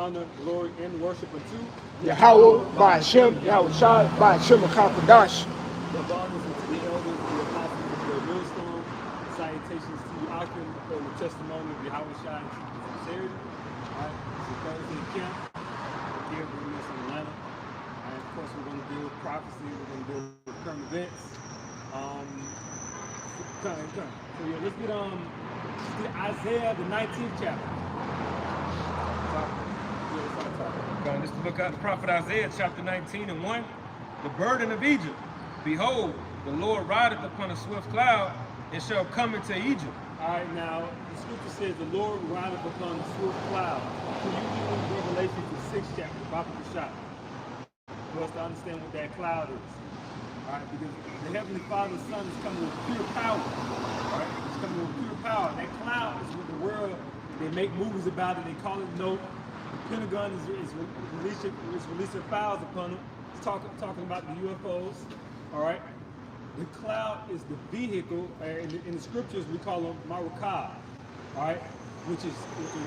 honor, glory, and worship unto Yahweh, by Hashem, Yahushua, by Hashem HaKadosh. the fathers and to the elders, the apostles of the millstone. Salutations to you, Akim, for the testimony of Yahweh Shai and sincerity. All right, so Thursday camp here in Atlanta. And of course, we're going to deal with prophecy. We're going to deal with current events. So yeah, let's get Isaiah the 19th chapter. This is the book of the prophet Isaiah, chapter 19 and 1. The burden of Egypt. Behold, the Lord rideth upon a swift cloud, and shall come into Egypt. All right, now the scripture says the Lord rideth upon a swift cloud. Can you read Revelation the 6th chapter, Baba Shah, for us to understand what that cloud is? All right, because the Heavenly Father's Son is coming with pure power. All right, it's coming with pure power. That cloud is what the world, they make movies about it. They call it Note. The Pentagon is releasing files upon it. It's talking about the UFOs. All right, the cloud is the vehicle. In the scriptures, we call them Marukah. All right, which is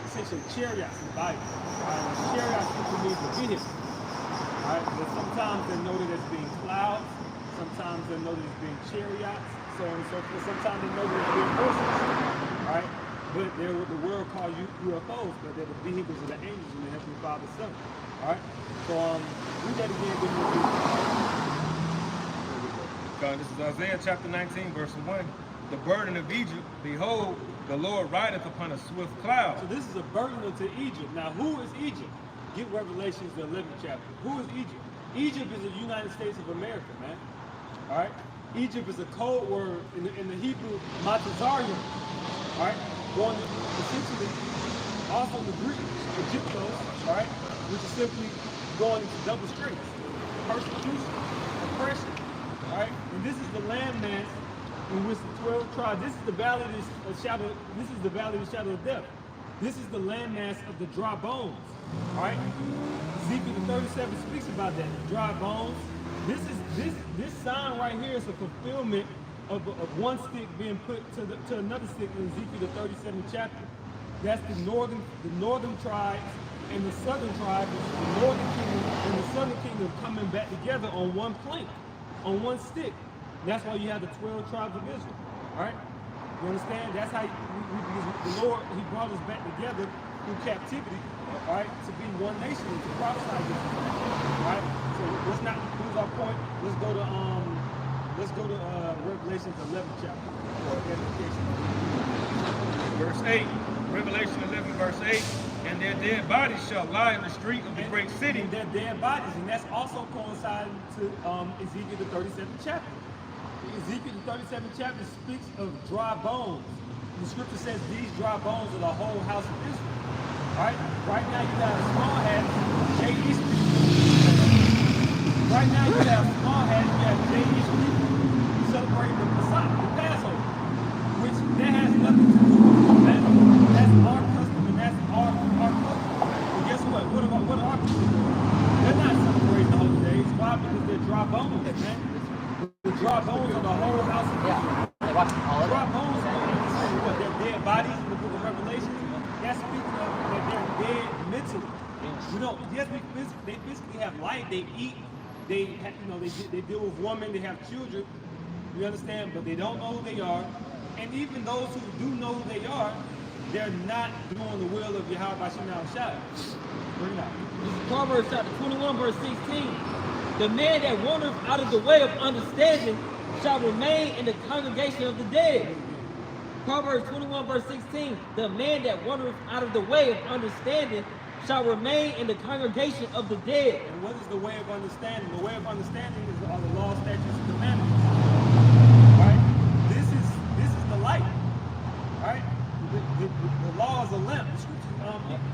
essentially chariots in the Bible. All right, chariots simply means the vehicle. All right, but sometimes they're noted as being clouds. Sometimes they're noted as being chariots, so on and so forth. Sometimes they're noted as being horses, all right? But they're what the world calls UFOs, but they're the vehicles of the angels and the Heavenly Father's Son, all right? So, read that again. This is Isaiah chapter 19, verse 1. The burden of Egypt, behold, the Lord rideth upon a swift cloud. So this is a burden to Egypt. Now, who is Egypt? Get Revelations, the 11th chapter. Who is Egypt? Egypt is the United States of America, man. All right, Egypt is a code word in the Hebrew, Matazarium. All right, going to essentially also the Greek, Egyptos. All right, which is simply going into double strings, persecution, oppression. All right, and this is the landmass in which the 12 tribes. This is the valley of shadow. This is the valley of the shadow of death. This is the landmass of the dry bones. All right, Ezekiel 37 speaks about that, the dry bones. This sign right here is a fulfillment of one stick being put to another stick in Ezekiel the 37th chapter. That's the northern tribes and the southern tribes, the northern kingdom and the southern kingdom coming back together on one plank, on one stick. That's why you have the 12 tribes of Israel. All right, you understand? That's how the Lord, He brought us back together through captivity. All right, to be one nation and to prophesy against us. All right, so let's not lose our point. Let's go to Revelations 11th chapter for edification. Verse 8, Revelation 11, verse 8. And their dead bodies shall lie in the street of the great city. And their dead bodies, and that's also coinciding to Ezekiel the 37th chapter. Ezekiel the 37th chapter speaks of dry bones. The scripture says these dry bones are the whole house of Israel. All right, right now you have small hats, Jay East people. Right now you have small hats, you have Jay East people celebrating the Pesach, the Passover, which that has nothing to do with that. That's our custom and that's our culture. But guess what? What are our people doing? They're not celebrating the holy days. Why? Because they're dry bones, man. The dry bones are the whole house of Israel. Dry bones are what? Their dead bodies in the book of Revelation. That's speaking of that they're dead mentally. You know, yes, they physically have life. They eat. They deal with women. They have children. You understand? But they don't know who they are. And even those who do know who they are, they're not doing the will of Yahweh Bashim Shai. Bring it out. This is Proverbs chapter 21, verse 16. The man that wandereth out of the way of understanding shall remain in the congregation of the dead. Proverbs 21, verse 16. The man that wandereth out of the way of understanding shall remain in the congregation of the dead. And what is the way of understanding? The way of understanding are the law, statutes, and commandments. Right? This is the light. Right? The law is a lamp. The scripture,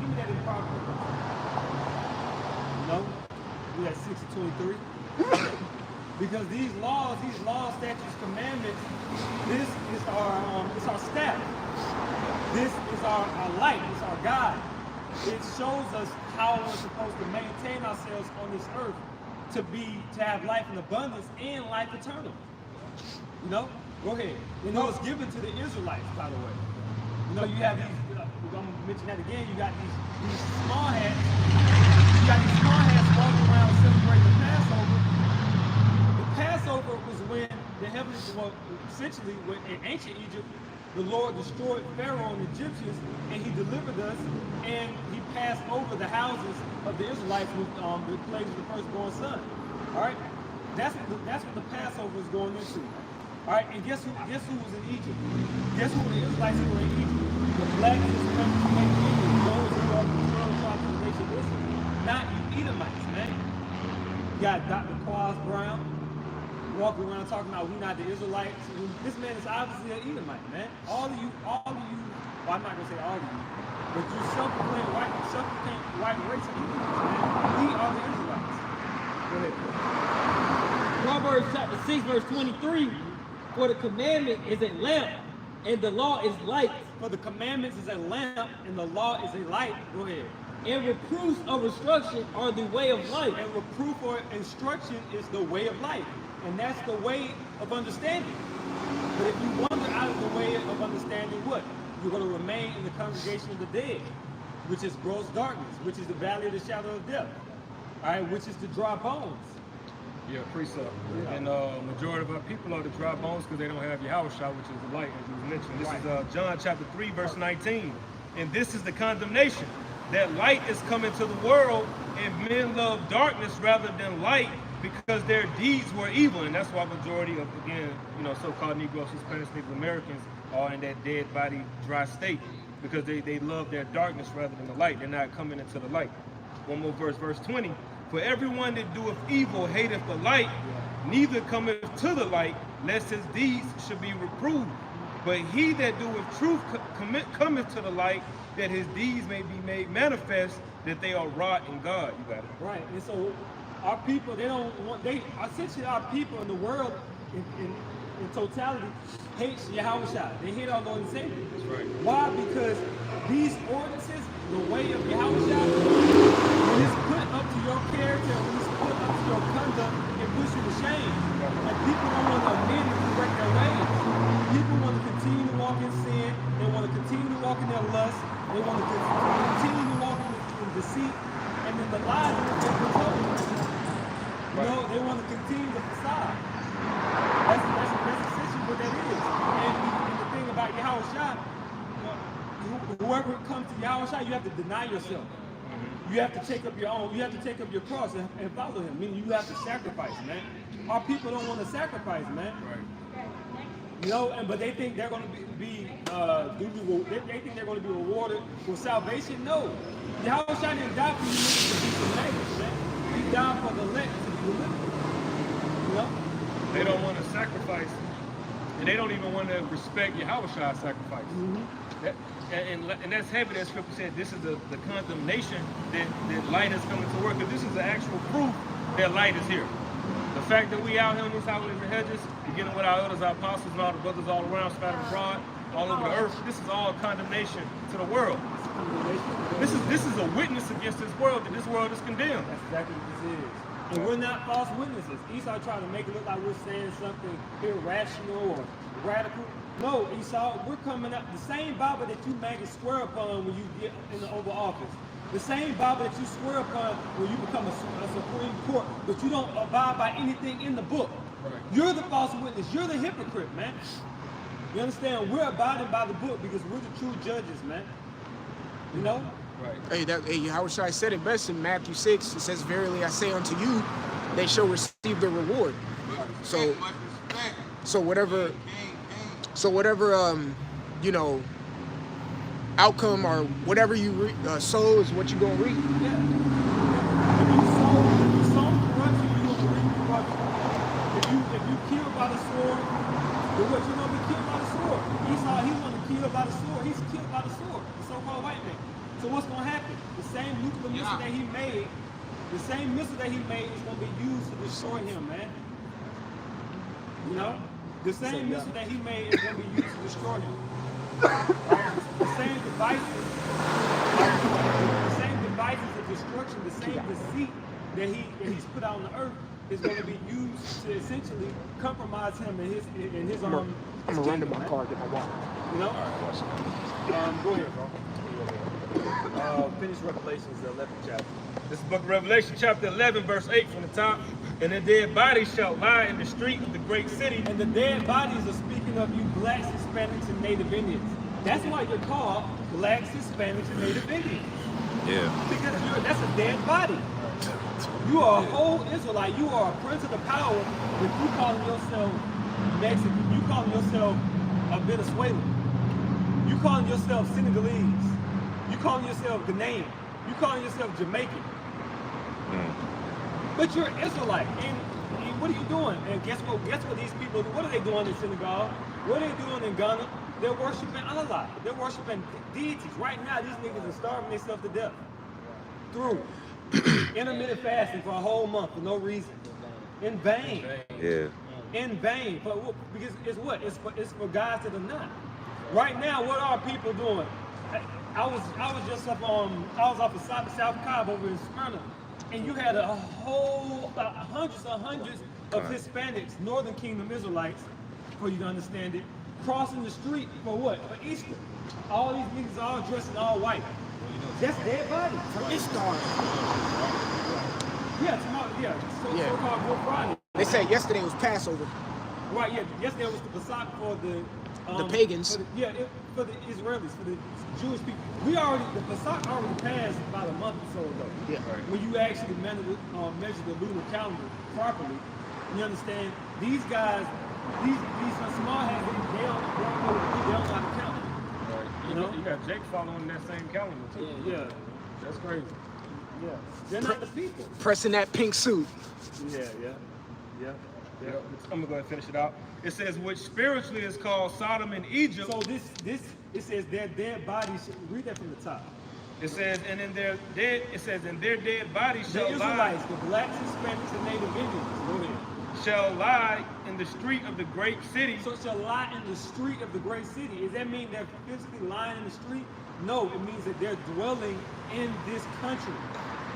give me that in Proverbs. No? We got 6:23. Because these laws, statutes, commandments, this is our staff. This is our light. It's our guide. It shows us how we're supposed to maintain ourselves on this earth to have life in abundance and life eternal. You know? Go ahead. You know, it's given to the Israelites, by the way. You know, you have these, I'm going to mention that again, you got these small hats essentially, in ancient Egypt, the Lord destroyed Pharaoh and the Egyptians, and he delivered us, and he passed over the houses of the Israelites with the plagues of the firstborn son. All right, that's what the Passover is going into. All right, and guess who was in Egypt? Guess who the Israelites who were in Egypt? The black and Hispanic Indians, those who are the 12 tribes of the nation of Israel, not you Edomites, man. You got Dr. Quaz Brown walking around talking about we not the Israelites. This man is obviously an Edomite, man. All of you, well, I'm not gonna say all of you, but you self-proclaimed white race of Edomites, man. We are the Israelites. Go ahead. Proverbs chapter 6, verse 23. For the commandment is a lamp, and the law is light. For the commandments is a lamp, and the law is a light. Go ahead. And reproofs of instruction are the way of life. And reproof or instruction is the way of life. And that's the way of understanding. But if you wander out of the way of understanding, what? You're going to remain in the congregation of the dead, which is gross darkness, which is the valley of the shadow of death, all right, which is the dry bones. Yeah, precept. And majority of our people are the dry bones because they don't have Yahushua, which is the light, as you mentioned. This is John chapter 3, verse 19. And this is the condemnation, that light is coming to the world, and men love darkness rather than light, because their deeds were evil. And that's why majority of, again, so-called Negroes, Hispanics, Native Americans are in that dead body, dry state, because they love their darkness rather than the light. They're not coming into the light. One more verse, verse 20. For everyone that doeth evil hateth the light, neither cometh to the light, lest his deeds should be reproved. But he that doeth truth cometh to the light, that his deeds may be made manifest, that they are wrought in God. You got it. Right. And so our people, essentially our people in the world in totality hates Yahushua. They hate our Lord and Savior. That's right. Why? Because these ordinances, the way of Yahushua, when it's put up to your character, when it's put up to your conduct, it puts you to shame. And people don't want to admit and correct their ways. People want to continue to walk in sin. They want to continue to walk in their lust. They want to continue to walk in deceit. And then the lies that they control. They want to continue the facade. That's essentially what that is. And the thing about Yahushua, whoever comes to Yahushua, you have to deny yourself. You have to take up your own. You have to take up your cross and follow him. Meaning you have to sacrifice, man. Our people don't want to sacrifice, man. Right. But they think they're going to they think they're going to be rewarded for salvation. No, Yahushua didn't die for you to be saved, man. He died for the elect to be delivered. They don't want to sacrifice, and they don't even want to respect Yahushua's sacrifice. And that's heavy. That scripture said this is the condemnation that light is coming to work. Because this is the actual proof that light is here. The fact that we out here in these highways and hedges, beginning with our elders, our apostles, and all the brothers all around, scattered abroad, all over the earth, this is all condemnation to the world. This is a witness against this world, that this world is condemned. That's exactly what this is. And we're not false witnesses. Esau trying to make it look like we're saying something irrational or radical. No, Esau, we're coming up the same Bible that you make a swear upon when you get in the Oval Office. The same Bible that you swear upon when you become a Supreme Court, but you don't abide by anything in the book. Right. You're the false witness. You're the hypocrite, man. You understand? We're abiding by the book because we're the true judges, man. Right. Yahushua said it best in Matthew 6. It says, "Verily I say unto you, they shall receive the reward." So whatever outcome or whatever you sow is what you're gonna reap. Yeah. If you sow corruption, you're gonna reap corruption. If you kill by the sword, then what you're gonna be killed by the sword. Esau, he wasn't killed by the sword. He's killed by the sword. The so-called white man. So what's gonna happen? The same nuclear missile that he made, is gonna be used to destroy him, man. The same missile that he made is gonna be used to destroy him. The same devices of destruction, the same deceit that he's put out on the earth is going to be used to essentially compromise him in his I'm gonna run to my car, get my water. Go ahead, bro. Finish Revelations, the 11th chapter. This is the book of Revelation, chapter 11, verse 8 from the top. And the dead bodies shall lie in the street of the great city. And the dead bodies are speaking speaking of you blacks, Hispanics, and Native Indians. That's why you're called blacks, Hispanics, and Native Indians. Yeah. Because that's a dead body. You are a whole Israelite. You are a prince of the power if you calling yourself Mexican. You calling yourself a Venezuelan. You calling yourself Senegalese. You calling yourself Ghanaian. You calling yourself Jamaican. But you're an Israelite. And what are you doing? And guess what these people do? What are they doing in Senegal? What are they doing in Ghana? They're worshiping Allah. They're worshiping deities. Right now, these niggas are starving themselves to death through intermittent fasting for a whole month for no reason. In vain. Yeah. In vain. Because it's what? It's for guys that are not. Right now, what are people doing? I was just up on, I was off of South Cobb over in Smyrna, and you had a whole hundreds of Hispanics, Northern Kingdom Israelites, for you to understand it, crossing the street for what? For Easter. All these niggas all dressed in all white. That's dead bodies. For Ishtar. Yeah, tomorrow. Yeah, so-called Good Friday. They said yesterday was Passover. Right. Yeah. Yesterday was the Pesach for the pagans. For the Israelis, for the Jewish people. The Pesach already passed about a month or so ago. Yeah. When you actually measure the lunar calendar properly, you understand these guys, these small hats, they don't know how to count. You know, you got Jake following that same calendar too. Yeah. That's crazy. Yeah. They're not the people. Pressing that pink suit. Yeah. Yep. I'm gonna go ahead and finish it out. It says, which spiritually is called Sodom and Egypt. So it says their dead bodies. Read that from the top. It says, and in their dead, it says, in their dead bodies The shall lie, Israelites, the blacks, Hispanics, and Native Indians. Go ahead. shall lie in the street of the great city. So it shall lie in the street of the great city. Does that mean they're physically lying in the street? No, it means that they're dwelling in this country.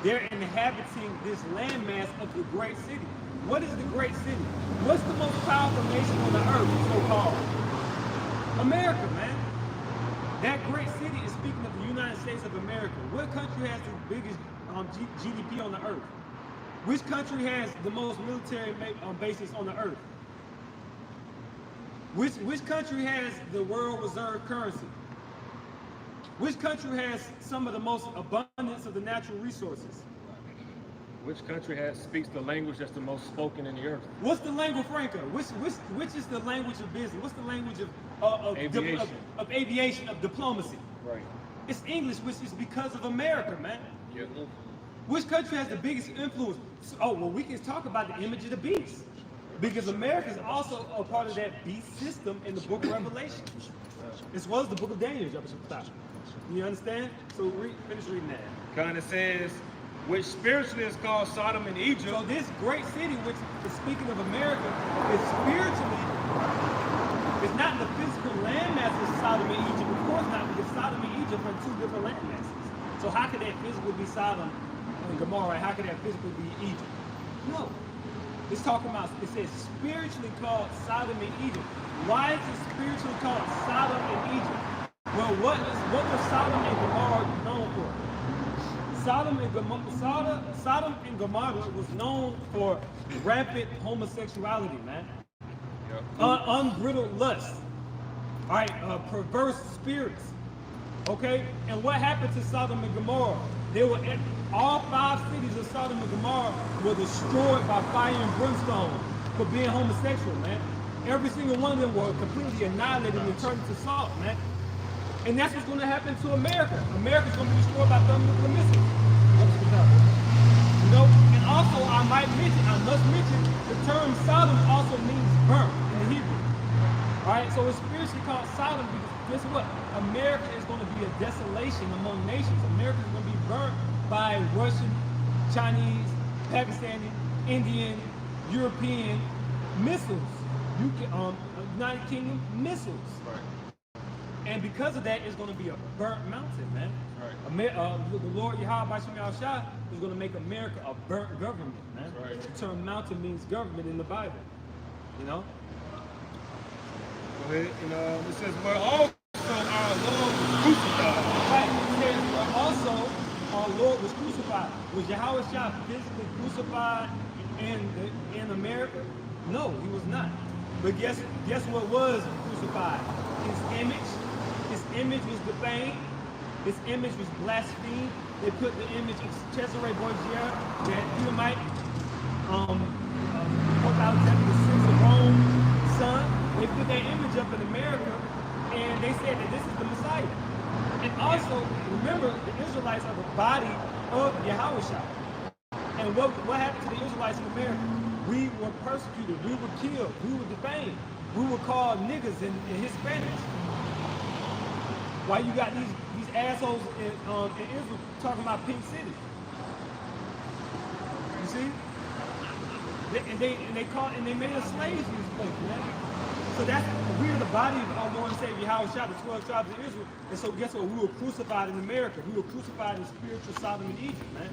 They're inhabiting this landmass of the great city. What is the great city? What's the most powerful nation on the earth, so-called? America, man. That great city is speaking of the United States of America. What country has the biggest GDP on the earth? Which country has the most military bases on the earth? Which country has the world reserve currency? Which country has some of the most abundance of the natural resources? Which country speaks the language that's the most spoken in the earth? What's the lingua franca? Which is the language of business? What's the language of aviation, of diplomacy? Right. It's English, which is because of America, man. Yep. Which country has the biggest influence? Oh, well, we can talk about the image of the beast. Because America is also a part of that beast system in the book of Revelation, as well as the book of Daniel. You understand? So finish reading that. Kind of says, which spiritually is called Sodom and Egypt. So this great city, which is speaking of America, is spiritually, it's not the physical landmass of Sodom and Egypt. Of course not, because Sodom and Egypt are two different landmasses. So how could that physically be Sodom and Gomorrah? How could that physically be Egypt? No. It's talking about, it says spiritually called Sodom and Egypt. Why is it spiritually called Sodom and Egypt? Well, what was Sodom and Gomorrah known for? Sodom and Gomorrah was known for rampant homosexuality, man. Yep. Unbridled lust. All right, perverse spirits. Okay, and what happened to Sodom and Gomorrah? All 5 cities of Sodom and Gomorrah were destroyed by fire and brimstone for being homosexual, man. Every single one of them were completely annihilated and turned into salt, man. And that's what's going to happen to America. America's going to be destroyed by thermonuclear missiles. You know, and also I must mention, the term Sodom also means burnt in the Hebrew. All right, so it's spiritually called Sodom because guess what? America is going to be a desolation among nations. America is going to be burnt by Russian, Chinese, Pakistani, Indian, European missiles. United Kingdom missiles. Right. And because of that, it's going to be a burnt mountain, man. Right. The Lord Yahweh Bashim Yahshua is going to make America a burnt government, man. Right. The term mountain means government in the Bible. You know? Go ahead. And it says, where also our Lord was crucified. Right. It says, but also our Lord was crucified. Was Yahweh Shah physically crucified in America? No, he was not. But guess what was crucified? His image. His image was defamed. His image was blasphemed. They put the image of Cesare Borgia, that Edomite, Pope Alexander VI of Rome's son. They put that image up in America, and they said that this is the Messiah. And also, remember, the Israelites are the body of Yahushua. And what happened to the Israelites in America? We were persecuted, we were killed, we were defamed, we were called niggas and Hispanics. Why you got these assholes in Israel talking about pink cities? You see? They made us slaves in this place, man. So we're the body of our Lord and Savior Yahushua, the 12 tribes of Israel. And so guess what? We were crucified in America. We were crucified in spiritual Sodom and Egypt, man.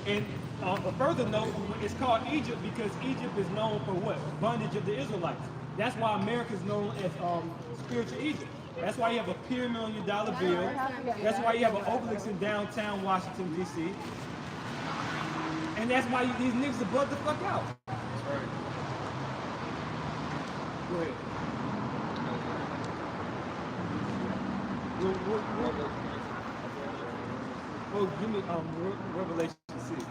And a further note, it's called Egypt because Egypt is known for what? Bondage of the Israelites. That's why America is known as spiritual Egypt. That's why you have a pyramid on your dollar bill. That's why you have an obelisk in downtown Washington, D.C. And that's why these niggas are bugged the fuck out. That's right. Go ahead. Well, give me Revelation 6.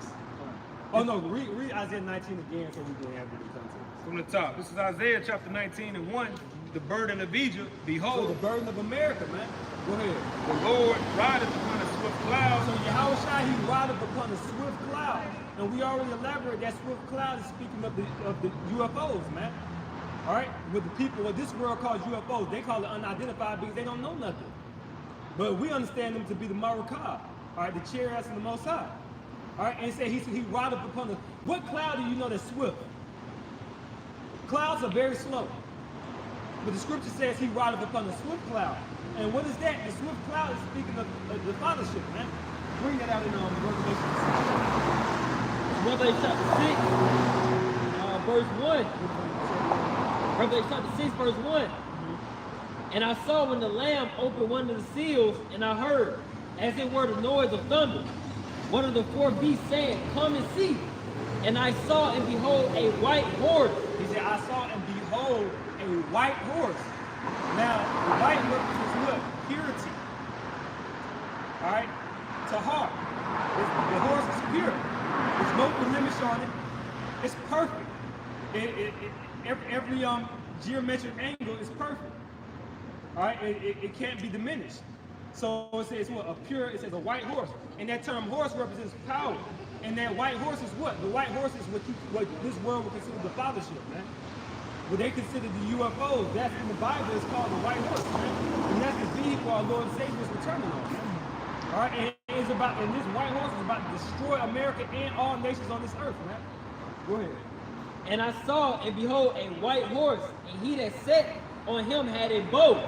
Oh no, read Isaiah 19 again so we can have the context. From the top. This is Isaiah chapter 19 and 1. The burden of Egypt, So behold, the burden of America, man. Go ahead. the Lord rideth upon a swift cloud. So Yahushua, he rideth upon a swift cloud. And we already elaborated that swift cloud is speaking of the UFOs, man. All right? With the people of this world calls UFOs, they call it unidentified because they don't know nothing. But we understand them to be the Marukah, all right, the chariots of the Most High. All right, and it said he rideth upon the. What cloud do you know that's swift? Clouds are very slow. But the scripture says he rideth upon the swift cloud. And what is that? The swift cloud is speaking of the fathership, man. Bring that out in Revelation 6. Revelation chapter 6, verse 1. Revelation chapter 6, verse 1. And I saw when the Lamb opened one of the seals, and I heard, as it were the noise of thunder, one of the four beasts saying, Come and see. And I saw and behold a white horse. He said, I saw and behold a white horse. Now, the white represents what? Purity. All right? Tahar. The horse is pure. There's no blemish on it. It's perfect. Every geometric angle is perfect. All right? It can't be diminished. So it says what? It says a white horse. And that term horse represents power. And that white horse is what? The white horse is what this world would consider the fathership, man. What they consider the UFOs, that's in the Bible, it's called the white horse, man. And that's the vehicle our Lord and Savior is returning on, man. All right, and this white horse is about to destroy America and all nations on this earth, man. Go ahead. And I saw and behold a white horse, and he that sat on him had a bow,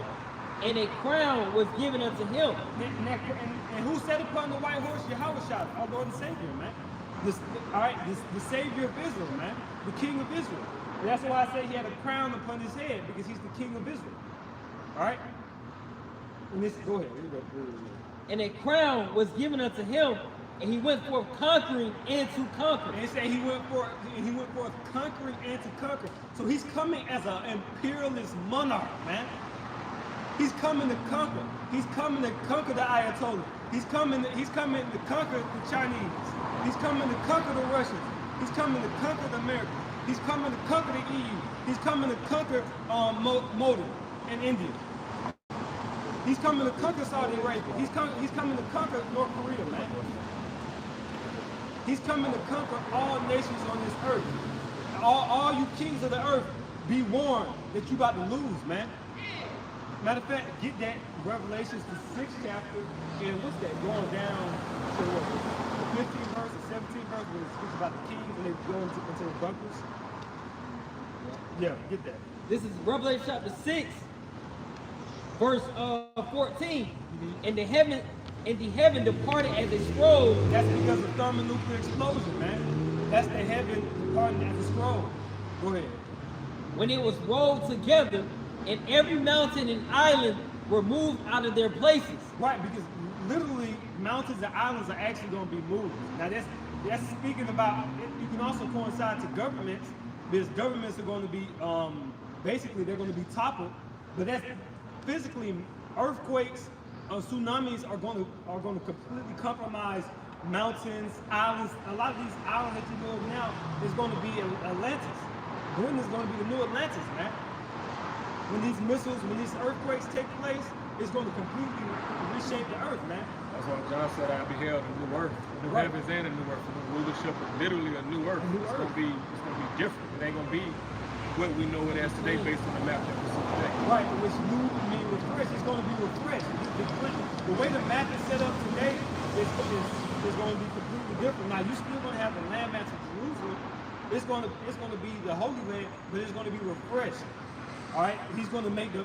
and a crown was given unto him. And who sat upon the white horse? Yahushua, our Lord and Savior, man. The Savior of Israel, man. The King of Israel. And that's why I say he had a crown upon his head, because he's the King of Israel. All right? And this, go ahead. And a crown was given unto him, and he went forth conquering and to conquer. And it said he went forth conquering and to conquer. So he's coming as an imperialist monarch, man. He's coming to conquer. He's coming to conquer the Ayatollah. He's coming to conquer the Chinese. He's coming to conquer the Russians. He's coming to conquer the Americans. He's coming to conquer the EU. He's coming to conquer Modi and India. He's coming to conquer Saudi Arabia. He's coming to conquer North Korea, man. He's coming to conquer all nations on this earth. All you kings of the earth, be warned that you about to lose, man. Matter of fact, get that Revelations, the 6th chapter, and what's that? Going down to what? The 15th verse, the 17th verse, where it speaks about the kings and they go into the bunkers. Yeah, get that. This is Revelation chapter 6, verse 14. And the heaven departed as a scroll. That's because of thermonuclear explosion, man. That's the heaven departing as a scroll. Go ahead. When it was rolled together, and every mountain and island were moved out of their places. Right, because literally mountains and islands are actually going to be moved. Now that's speaking about, you can also coincide to governments, because governments are going to be basically they're going to be toppled. But that's physically earthquakes, tsunamis are going to completely compromise mountains, islands. A lot of these islands that you know of now is going to be Atlantis. Britain is going to be the new Atlantis, man. When these missiles, when these earthquakes take place, it's going to completely reshape the earth, man. That's why John said, I beheld a new earth, a new heavens and a new earth. The rulership is literally a new earth. It's gonna be different. It ain't gonna be what we know it as today based on the map that we see today. Right, which new mean refreshed. It's going to be refreshed. The way the map is set up today is going to be completely different. Now you still going to have the landmass of Jerusalem. It's going to be the Holy Land, but it's going to be refreshed. All right, he's going to make the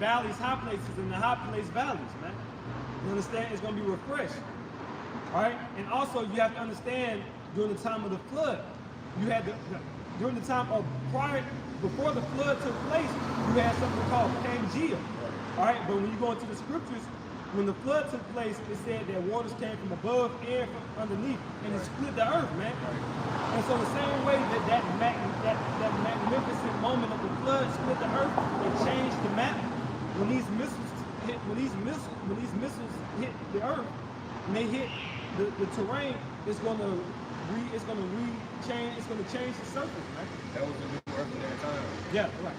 valleys high places and the high place valleys, man. You understand? It's going to be refreshed. All right, and also you have to understand during the time of the flood, you had during the time of before the flood took place, you had something called Pangea. All right, but when you go into the scriptures, when the flood took place, it said that waters came from above and from underneath, and it split the earth, man. And so the same way that magnificent moment of the flood split the earth and changed the map, when these missiles hit the earth, and they hit the terrain, it's going to change the surface, man. That was a new earth in that time. Yeah, right.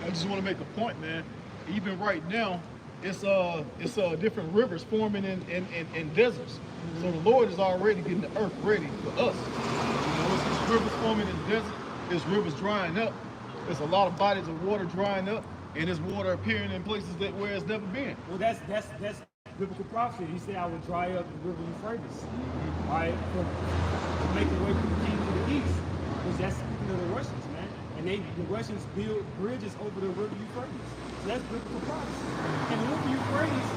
I just want to make a point, man. Even right now, it's different rivers forming in deserts. So the Lord is already getting the earth ready for us. You know, it's rivers forming in the desert. It's rivers drying up. There's a lot of bodies of water drying up, and there's water appearing in places where it's never been. Well, that's biblical prophecy. He said, "I will dry up the river Euphrates." All right, to make the way for the king to the east, because that's speaking of the Russians, man. And the Russians build bridges over the river Euphrates. So that's biblical prophecy. And the river Euphrates,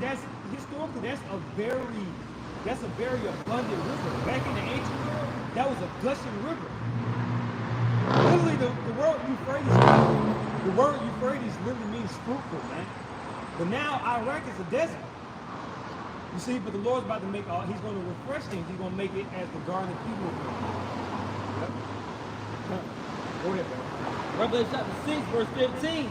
that's historically that's a very abundant river. Back in the ancient world, that was a gushing river. Literally, the word Euphrates literally means fruitful, man. But now Iraq is a desert. You see, but the Lord's about to make he's going to refresh things. He's going to make it as the Garden of Eden. Yep. Go ahead, man. Revelation chapter 6, verse 15.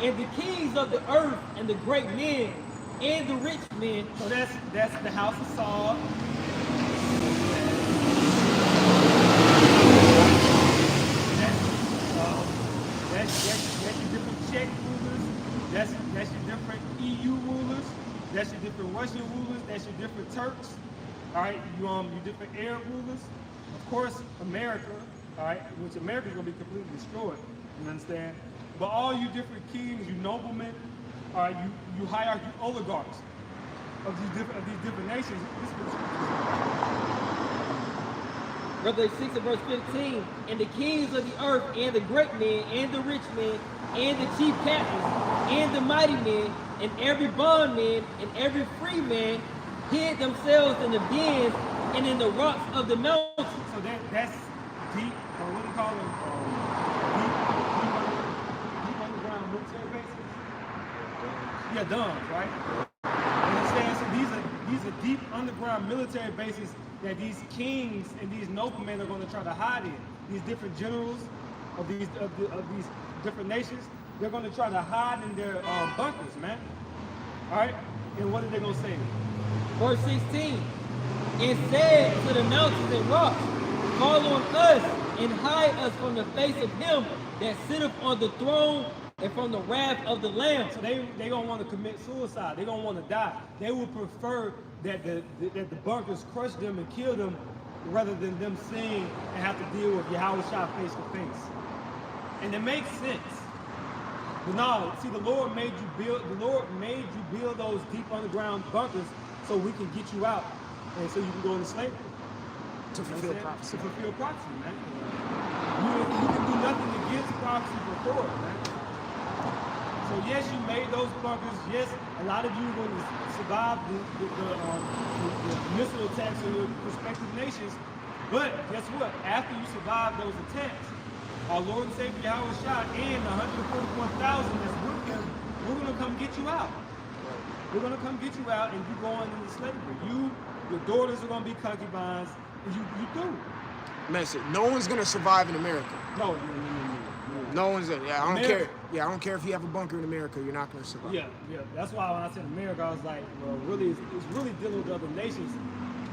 And the kings of the earth and the great men and the rich men. So that's the house of Saul. That's your different Czech rulers. That's your different EU rulers. That's your different Russian rulers. That's your different Turks. All right, your different Arab rulers. Of course, America. All right, which America is going to be completely destroyed. You understand? But all you different kings, you noblemen, all right, you hierarchy oligarchs of these different nations. Revelation 6 and verse 15. And the kings of the earth and the great men and the rich men and the chief captains and the mighty men and every bondman and every free man hid themselves in the dens and in the rocks of the mountains. So that's deep, or what do you call them? Deep underground military bases? Yeah, DUNs, right? You understand? So these are deep underground military bases that these kings and these noblemen are going to try to hide in. These different generals of these different nations, they're going to try to hide in their bunkers, man. All right? And what are they going to say? Verse 16. And said to the mountains and rocks, fall on us and hide us from the face of him that sitteth on the throne and from the wrath of the Lamb. So they don't want to commit suicide. They don't want to die. They would prefer that the bunkers crush them and kill them rather than them seeing and have to deal with Yahweh Shah face to face. And it makes sense. But no, see, the Lord made you build those deep underground bunkers so we can get you out and so you can go into slavery. To fulfill prophecy. To fulfill prophecy, man. You can do nothing against prophecy before it, man. So yes, you made those bunkers. Yes, a lot of you are going to survive the missile attacks on your respective nations. But guess what? After you survive those attacks, our Lord and Savior Yahweh Shah and the 141,000 that's with him, we're going to come get you out. We're going to come get you out and you going into slavery. Your daughters are going to be concubines. You do. Message. No one's gonna survive in America. No. No one's in. Yeah, I don't America- care. Yeah, I don't care if you have a bunker in America. You're not gonna survive. Yeah, yeah. That's why when I said America, I was like, well, really, it's really dealing with other nations.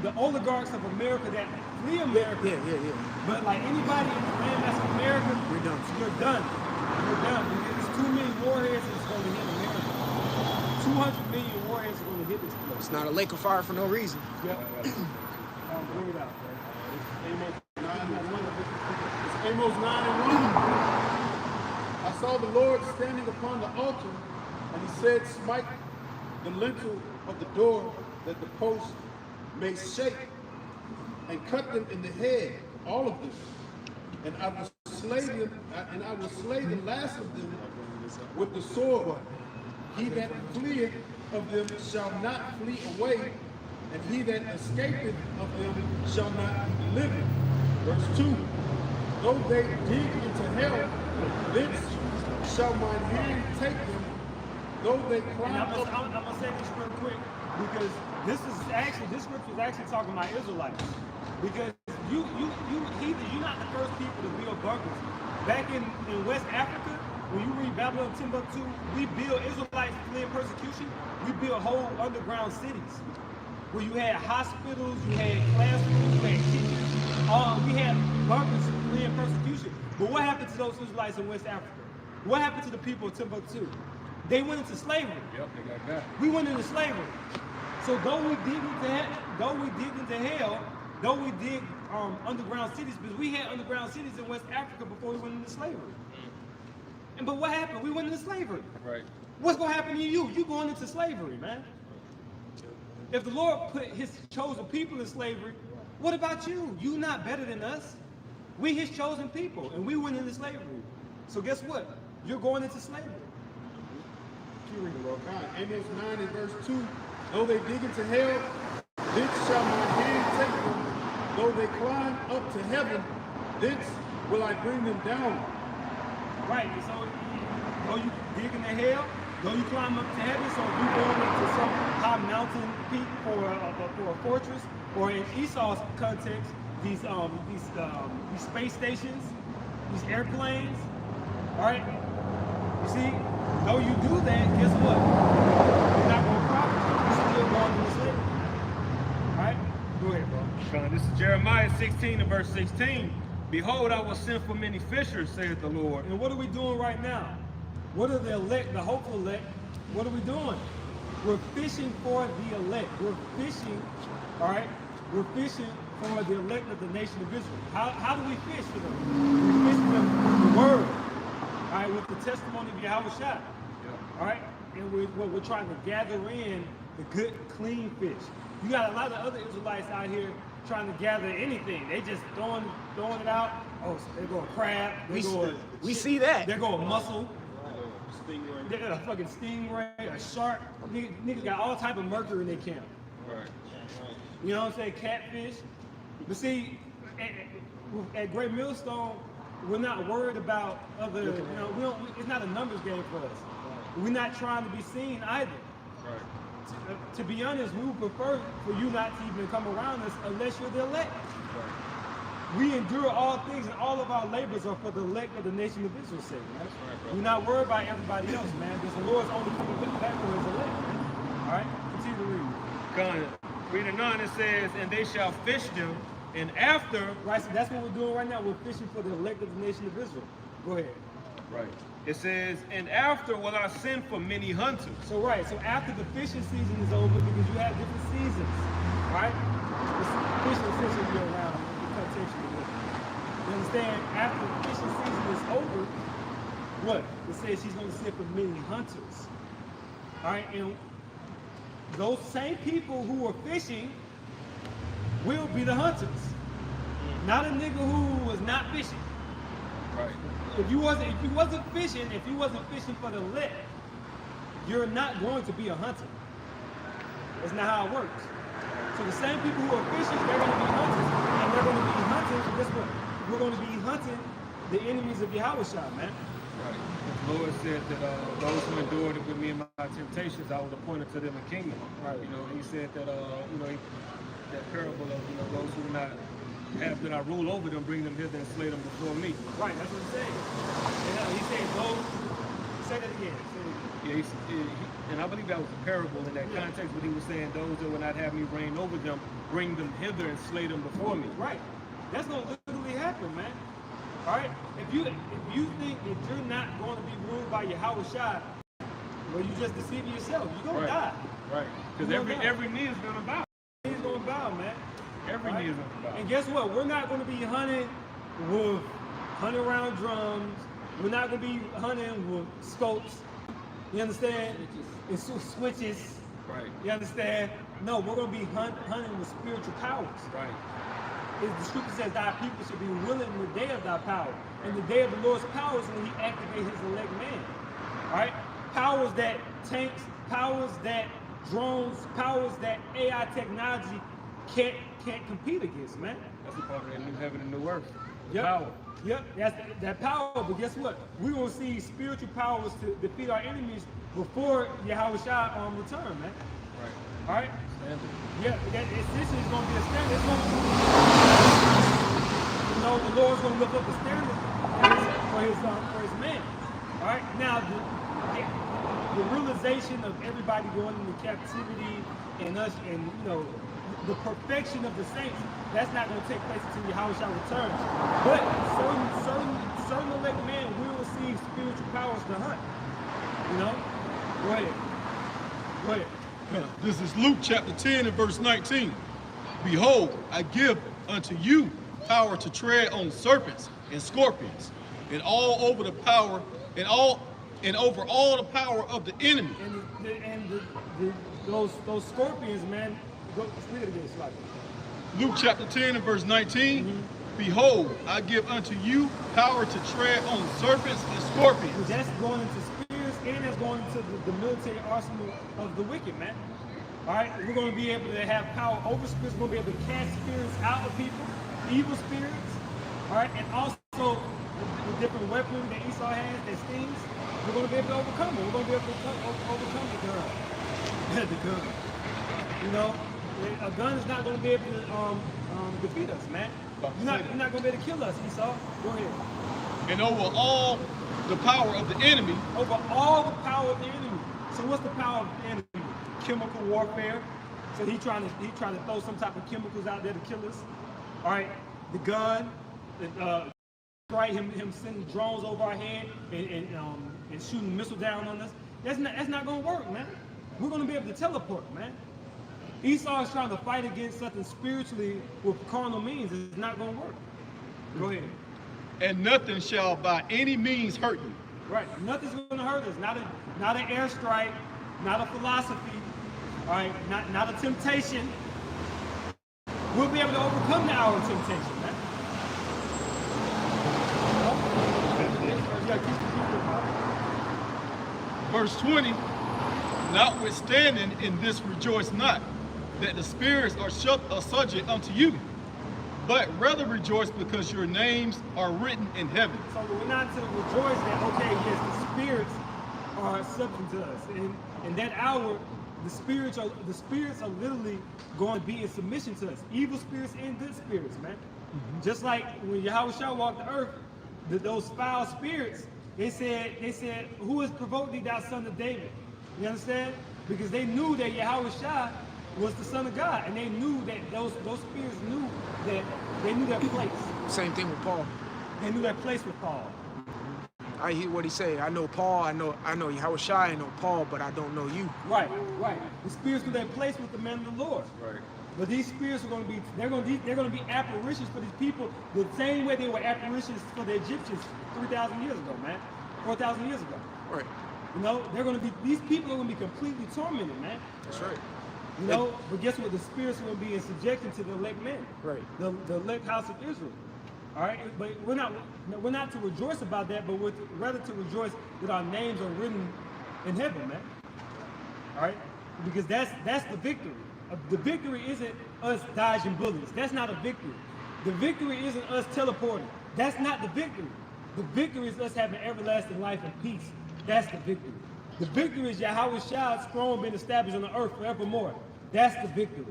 The oligarchs of America that flee America. Yeah. But like anybody in the landmass of America, You're done. You're done. You're done. There's too many warheads that's going to hit America. 200 million warheads are going to hit this place. It's not a lake of fire for no reason. Yep. Bring it out, bro. Amos 9:1. It's Amos 9:1. I saw the Lord standing upon the altar, and he said, smite the lintel of the door, that the post may shake, and cut them in the head, all of them. And I will slay them, and I will slay the last of them with the sword. He that fleeth of them shall not flee away, and he that escapeth of them shall not be living. Verse 2. Though they dig into hell, thence shall mine hand take them. Though they And climb I'm up. gonna say this real quick because this scripture is actually talking about Israelites. Because you're not the first people to build bunkers. Back in West Africa, when you read Babylon Timbuktu, we build Israelites fleeing persecution. We built whole underground cities where you had hospitals, you had classrooms, you had kitchens. We had bunkers fleeing persecution. But what happened to those Israelites in West Africa? What happened to the people of Timbuktu? They went into slavery. Yep, they got that. We went into slavery. So though we dig into hell, though we dig underground cities, because we had underground cities in West Africa before we went into slavery. But what happened? We went into slavery. Right. What's gonna happen to you? You going into slavery, man. If the Lord put his chosen people in slavery, what about you? You not better than us. We his chosen people, and we went into slavery. So guess what? You're going into slavery. Keep reading, Lord. Amos 9 and verse 2. Though they dig into hell, thence shall my hand take them. Though they climb up to heaven, thence will I bring them down. Right, and so though you dig into hell, though you climb up to heaven, so if you go into some high mountain peak for a fortress, or in Esau's context, these space stations, these airplanes, all right? You see, though you do that, guess what? You're not going to profit. You're still going to slavery. All right? Go ahead, bro. This is Jeremiah 16 and verse 16. Behold, I will send for many fishers, saith the Lord. And what are we doing right now? What are the elect, the hopeful elect? What are we doing? We're fishing for the elect. We're fishing, all right? We're fishing for the elect of the nation of Israel. How do we fish for them? We fish for them with the word, all right, with the testimony of Yahushua, all right? And we're trying to gather in the good, clean fish. You got a lot of other Israelites out here trying to gather anything. They just throwing it out. Oh, they're going crab. We see that. They're going mussel. They got a fucking stingray, a shark. Niggas got all type of mercury in their camp. Right. You know what I'm saying? Catfish. But see, at Great Millstone, we're not worried about other, you know, it's not a numbers game for us. We're not trying to be seen either. Right. To be honest, we would prefer for you not to even come around us unless you're the elect. We endure all things, and all of our labors are for the elect of the nation of Israel's sake, man. We're not worried about everybody else, man, because the Lord's only coming back for his elect. All right? Continue to read. Reading on, it says, and they shall fish them, and after... Right, so that's what we're doing right now. We're fishing for the elect of the nation of Israel. Go ahead. Right. It says, and after will I send for many hunters. So right, so after the fishing season is over, because you have different seasons, right? The fishing essentially year round, contextually. You understand? After the fishing season is over, what? It says she's going to send for many hunters. All right, and those same people who are fishing will be the hunters. Not a nigga who was not fishing. Right. If you wasn't fishing for the elect, you're not going to be a hunter. That's not how it works. So the same people who are fishing, they're going to be hunters, and they're going to be hunting. Guess what? We're going to be hunting the enemies of Yahushua, man. Right. The Lord said that those who endured with me in my temptations, I was appointed to them a kingdom. Right. You know, he said that that parable of those who are not have that I rule over them, bring them hither and slay them before me. Right, that's what he's saying. And he's saying those. Say that again. Yeah, and I believe that was a parable in that context, but he was saying those that would not have me reign over them, bring them hither and slay them before me. Right. That's gonna literally happen, man. All right. If you think that you're not going to be ruled by Yahweh Shai, well, you just deceiving yourself. You're gonna die. Right. Because every knee is gonna bow. He's gonna bow, man. Every knee is gonna bow. And guess what? We're not gonna be hunting with 100-round drums. We're not gonna be hunting with scopes. You understand? And switches. Right. You understand? No, we're gonna be hunting with spiritual powers. Right. The scripture says thy people should be willing in the day of thy power. And the day of the Lord's power is when he activates his elect man. All right? Powers that tanks, powers that drones, powers that AI technology can't compete against, man. That's a part of that new heaven and new earth. Yep. Power. Yep, that's that power. But guess what? We're gonna see spiritual powers to defeat our enemies before Yahweh Shai return, man. Right. All right? Standard. Yeah, that essentially is going to be a standard. It's going to, the Lord's going to lift up the standard for his man. All right. Now, the realization of everybody going into captivity and us, and the perfection of the saints, that's not going to take place until Yahweh shall return. But certain elect men will receive spiritual powers to hunt. Go ahead. Go ahead. This is Luke chapter 10 and verse 19. Behold, I give unto you power to tread on serpents and scorpions, and all over the power, and over all the power of the enemy. Those scorpions, man. Go read it again, Slide. Luke chapter 10 and verse 19. Behold, I give unto you power to tread on serpents and scorpions. That's going into spears, and that's going into the military arsenal of the wicked, man. All right, we're going to be able to have power over spirits. We're going to be able to cast spirits out of people, evil spirits. All right, and also the different weaponry that Esau has that stings. We're going to be able to overcome it. We're going to be able to overcome the gun. The gun. A gun is not going to be able to defeat us, man. You're not going to be able to kill us, Esau. Go ahead. And over all the power of the enemy. Over all the power of the enemy. So what's the power of the enemy? Chemical warfare. So he trying to throw some type of chemicals out there to kill us. All right. The gun. Right. Him sending drones over our head and shooting missiles down on us. That's not going to work, man. We're going to be able to teleport, man. Esau is trying to fight against something spiritually with carnal means. It's not going to work. Go ahead. And nothing shall by any means hurt you. Right. Nothing's going to hurt us. Not an airstrike, not a philosophy, all right, not a temptation. We'll be able to overcome the hour of temptation, man. Verse 20, notwithstanding in this rejoice not, that the spirits are subject unto you, but rather rejoice because your names are written in heaven. So we're not to rejoice that, okay, yes, the spirits are subject to us. In that hour, the spirits are literally going to be in submission to us. Evil spirits and good spirits, man. Just like when Yahweh Shah walked the earth, those foul spirits, they said, who has provoked thee, thou son of David? You understand? Because they knew that Yahweh Shah was the Son of God, and they knew that those spirits knew that they knew their place. Same thing with Paul. They knew their place with Paul. I hear what he say. I know Paul. I know Yahweh Shai. I know Paul, but I don't know you. Right. The spirits knew their place with the men of the Lord. Right. But these spirits are going to be they're going to be apparitions for these people the same way they were apparitions for the Egyptians 3,000 years ago, man. 4,000 years ago. Right. They're going to be, these people are going to be completely tormented, man. That's right. But guess what? The spirits are going to be in subjection to the elect men. Right. The elect house of Israel. All right. But we're not to rejoice about that, but we're rather to rejoice that our names are written in heaven, man. All right. Because that's the victory. The victory isn't us dodging bullets. That's not a victory. The victory isn't us teleporting. That's not the victory. The victory is us having everlasting life and peace. That's the victory. The victory is Yahweh Shah's throne being established on the earth forevermore. That's the victory.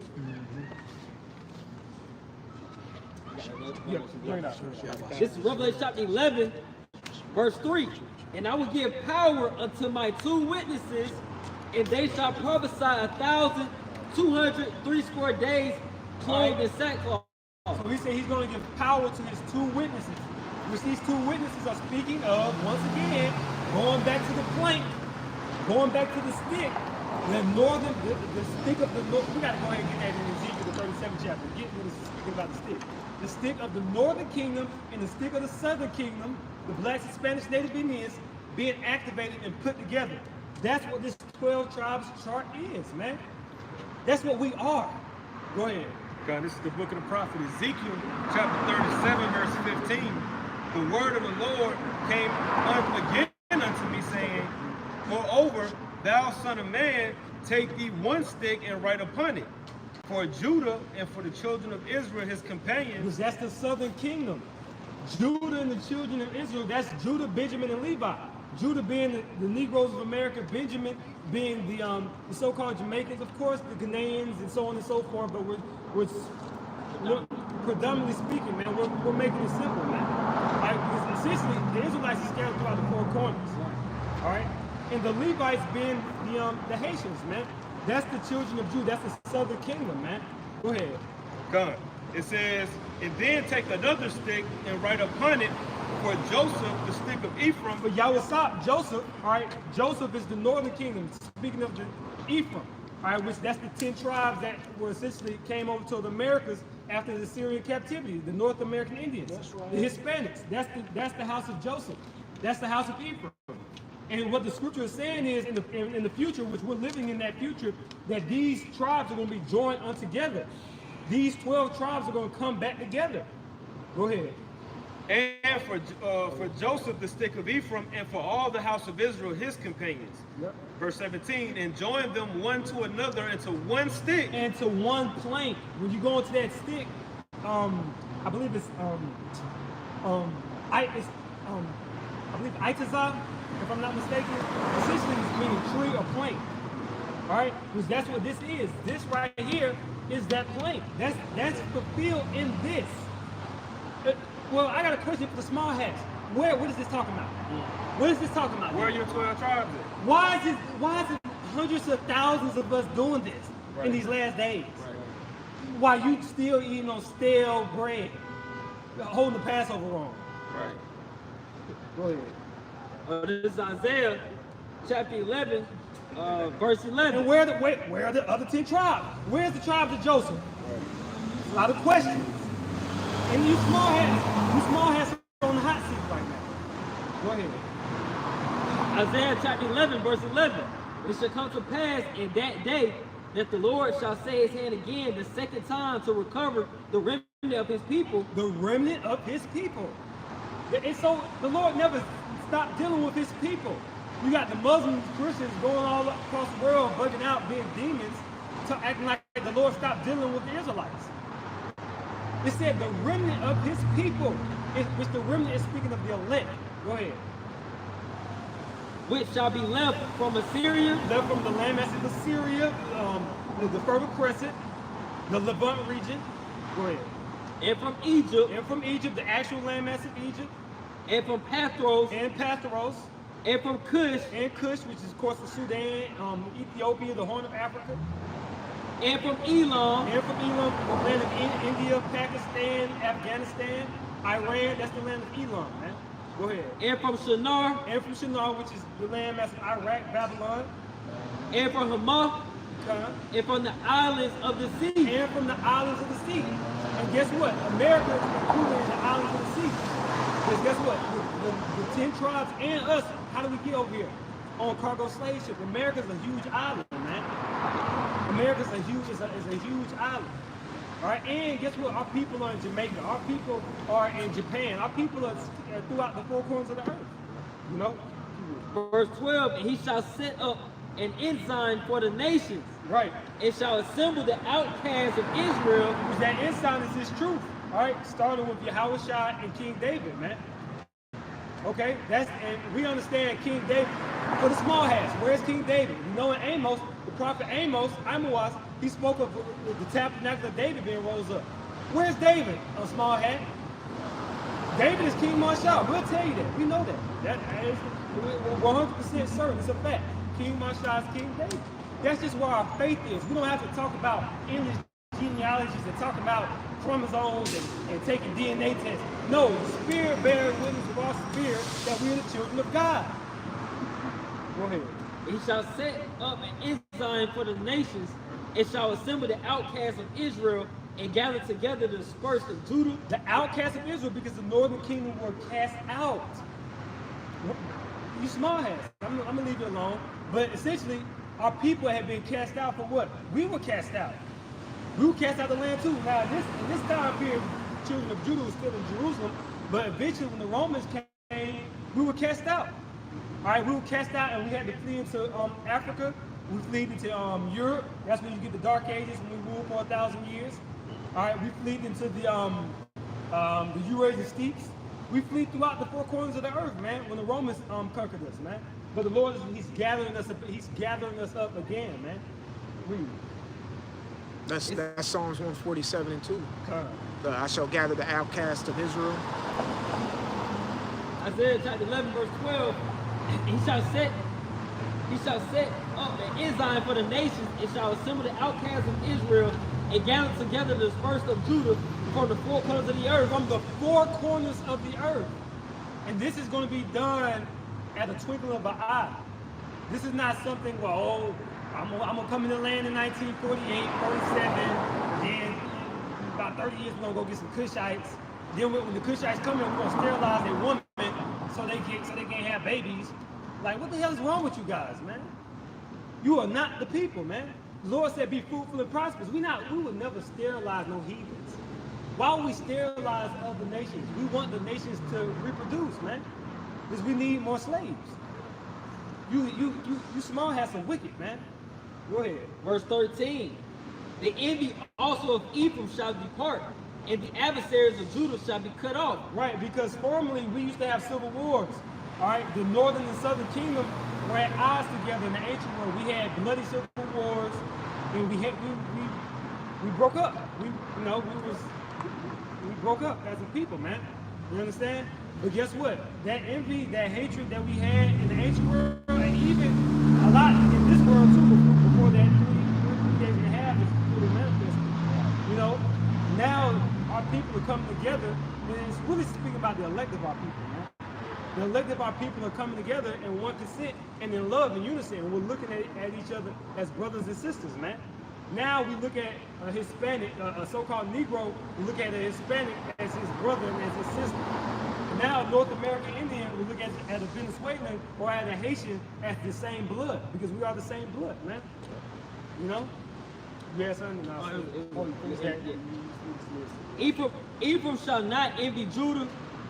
Yeah, bring it out. This is Revelation chapter 11, verse 3. And I will give power unto my 2 witnesses, and they shall prophesy 1,260 days, clothed in sackcloth. So he said he's going to give power to his 2 witnesses, which these 2 witnesses are speaking of, once again, going back to the plank, going back to the stick, the northern, the stick of the north. We got to go ahead and get that in Ezekiel, the 37th chapter. Get when it's speaking about the stick. The stick of the northern kingdom and the stick of the southern kingdom, the blacks and Spanish native Indians, being activated and put together. That's what this 12 tribes chart is, man. That's what we are. Go ahead. God, this is the book of the prophet Ezekiel, chapter 37, verse 15. The word of the Lord came again unto me, saying, moreover, thou son of man, take thee 1 stick and write upon it, for Judah and for the children of Israel, his companions. Because that's the southern kingdom. Judah and the children of Israel, that's Judah, Benjamin, and Levi. Judah being the Negroes of America, Benjamin being the so-called Jamaicans, of course, the Ghanaians, and so on and so forth. But we're predominantly speaking, man, we're making it simple, man. Right? Because essentially, the Israelites are scattered throughout the 4 corners. All right, and the Levites being the Haitians, man. That's the children of Judah. That's the southern kingdom, man. Go ahead. God, it says, and then take another stick and write upon it, for Joseph, the stick of Ephraim. But Yahweh stop Joseph, all right? Joseph is the northern kingdom. Speaking of the Ephraim, all right, which that's the 10 tribes that were essentially came over to the Americas after the Syrian captivity, the North American Indians, the Hispanics. That's the house of Joseph. That's the house of Ephraim. And what the scripture is saying is, in the future, which we're living in that future, that these tribes are going to be joined untogether. These 12 tribes are going to come back together. Go ahead. And for Joseph, the stick of Ephraim, and for all the house of Israel, his companions. Yep. Verse 17, and join them one to another into 1 stick. And to 1 plank. When you go into that stick, I believe it's I believe Itazah, if I'm not mistaken. Essentially, it's meaning tree or plank. All right, because that's what this is. This right here is that plank. That's fulfilled in this. Well, I got a question for the small hats. What is this talking about? What is this talking about? Where are your 12 tribes at? Why is it hundreds of thousands of us doing this in these last days? While you still eating on stale bread, holding the Passover wrong. Right. Go ahead. This is Isaiah chapter 11, verse 11. And where are the other 10 tribes? Where's the tribes of Joseph? A lot of questions. And you small hats are on the hot seat right now. Go ahead. Isaiah chapter 11, verse 11. It shall come to pass in that day that the Lord shall say his hand again the 2nd time to recover the remnant of his people. The remnant of his people. And so the Lord never stopped dealing with his people. You got the Muslims, Christians going all across the world, bugging out, being demons, acting like the Lord stopped dealing with the Israelites. It said the remnant of his people, which the remnant is speaking of the elect. Go ahead. Which shall be left from Assyria, Left from the landmass of Assyria, the Fertile Crescent, the Levant region. Go ahead. and from Egypt, And from Egypt, the actual landmass of Egypt, and from Pathros, and Pathros, and from Cush, and Kush, which is of course the Sudan, Ethiopia, the Horn of Africa, and from Elam, and from Elam, the land of India, Pakistan, Afghanistan, Iran. That's the land of Elam, man. Go ahead. and from Shinar, And from Shinar, which is the landmass of Iraq, Babylon, and from Hamath, and from the islands of the sea. and from the islands of the sea. And guess what? America is included in the islands of the sea. Because guess what? The 10 tribes and us, how do we get over here? On cargo slave ship. America's a huge island, man. America's a huge island. All right, and guess what? Our people are in Jamaica. Our people are in Japan. Our people are throughout the 4 corners of the earth. You know? Verse 12, and he shall set up an ensign for the nations, Right. and shall assemble the outcasts of Israel. Because that ensign is his truth. All right, starting with Yahushua and King David, man. Okay, and we understand King David. For the small hats, where's King David? You know, in Amos, the prophet Amos, he spoke of the tabernacle of David being rose up. Where's David? A small hat. David is King Marshall. We'll tell you that. We know that. That is 100% certain. It's a fact. King Marshall is King David. That's just where our faith is. We don't have to talk about endless genealogies and talk about chromosomes and taking DNA tests. No, the Spirit bears witness of our spirit that we are the children of God. Go ahead. He shall set up an ensign for the nations, and shall assemble the outcasts of Israel, and gather together the dispersed of Judah. The outcasts of Israel, because the northern kingdom were cast out. You small hats. I'm gonna leave you alone. But essentially, our people had been cast out for what? We were cast out. We were cast out of the land too. Now, in this time period, the children of Judah were still in Jerusalem, but eventually when the Romans came, we were cast out. All right, we were cast out and we had to flee into Africa. We fled into Europe. That's when you get the Dark Ages, when we ruled for 1,000 years. All right, we fled into the Eurasian steppes. We fled throughout the four corners of the earth, man, when the Romans conquered us, man. But the Lord, he's gathering us up again, man. Read. That's Psalms 147 and 2. I shall gather the outcast of Israel. Isaiah chapter 11, verse 12. He shall set up an ensign for the nations, and shall assemble the outcasts of Israel, and gather together the dispersed of Judah from the four corners of the earth. From the four corners of the earth. And this is going to be done at a twinkle of an eye. This is not something, well, oh, I'm going to come in the land in 1948, 47, then about 30 years we're going to go get some Cushites. Then when the Cushites come in, we're going to sterilize their women so they can't have babies. Like, what the hell is wrong with you guys, man? You are not the people, man. The Lord said, be fruitful and prosperous. We would never sterilize no heathens. Why would we sterilize other nations? We want the nations to reproduce, man. Because we need more slaves. You small has some wicked, man. Go ahead. Verse 13. The envy also of Ephraim shall depart, and the adversaries of Judah shall be cut off. Right, because formerly we used to have civil wars. All right, the northern and southern kingdom were at odds together in the ancient world. We had bloody civil wars, and we broke up. We broke up as a people, man. You understand? But guess what? That envy, that hatred that we had in the ancient world, and even a lot in this world too, before that 3 days and a half is really manifested. You know, now our people are coming together, and it's really speaking about the elect of our people, man. The elect of our people are coming together in one consent and in love and unison, and we're looking at each other as brothers and sisters, man. Now we look at a Hispanic, a so-called Negro, we look at a Hispanic as his brother and as his sister. Now North American Indian, we look at a Venezuelan or at a Haitian as the same blood, because we are the same blood, man. You know? You had something? Ephraim shall not envy Judah,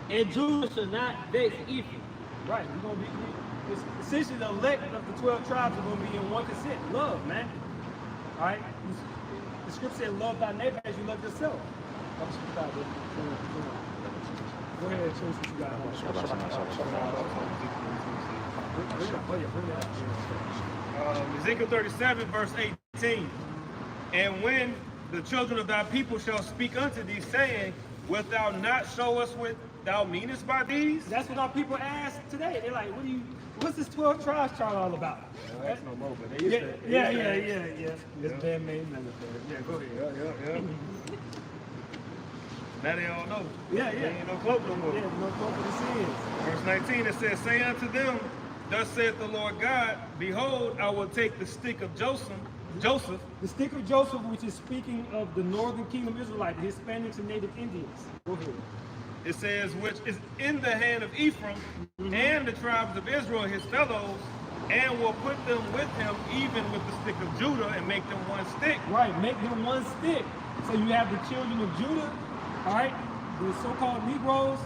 and Judah shall not vex Ephraim. Right, we're gonna be essentially the elect of the 12 tribes are gonna be in one consent. Love, man. All right? The scripture said, love thy neighbor as you love yourself. Go ahead and choose what you got. Ezekiel 37, verse 18. And when the children of thy people shall speak unto thee, saying, wilt thou not show us what thou meanest by these? That's what our people ask today. They're like, what's this 12 tribes chart all about? That's no more, but they Yeah. Yeah. It's bad made manifest. Yeah, go ahead. Yeah. Now they all know. Yeah. There ain't no cloak no more. Yeah, no cloak for the sins. Verse 19, it says, say unto them, thus saith the Lord God, behold, I will take the stick of Joseph, The stick of Joseph, which is speaking of the northern kingdom Israelite, the Hispanics and native Indians. Go ahead. it says, which is in the hand of Ephraim and the tribes of Israel, his fellows, and will put them with him, even with the stick of Judah, and make them one stick. Right, make them one stick. So you have the children of Judah, all right, the so-called Negroes,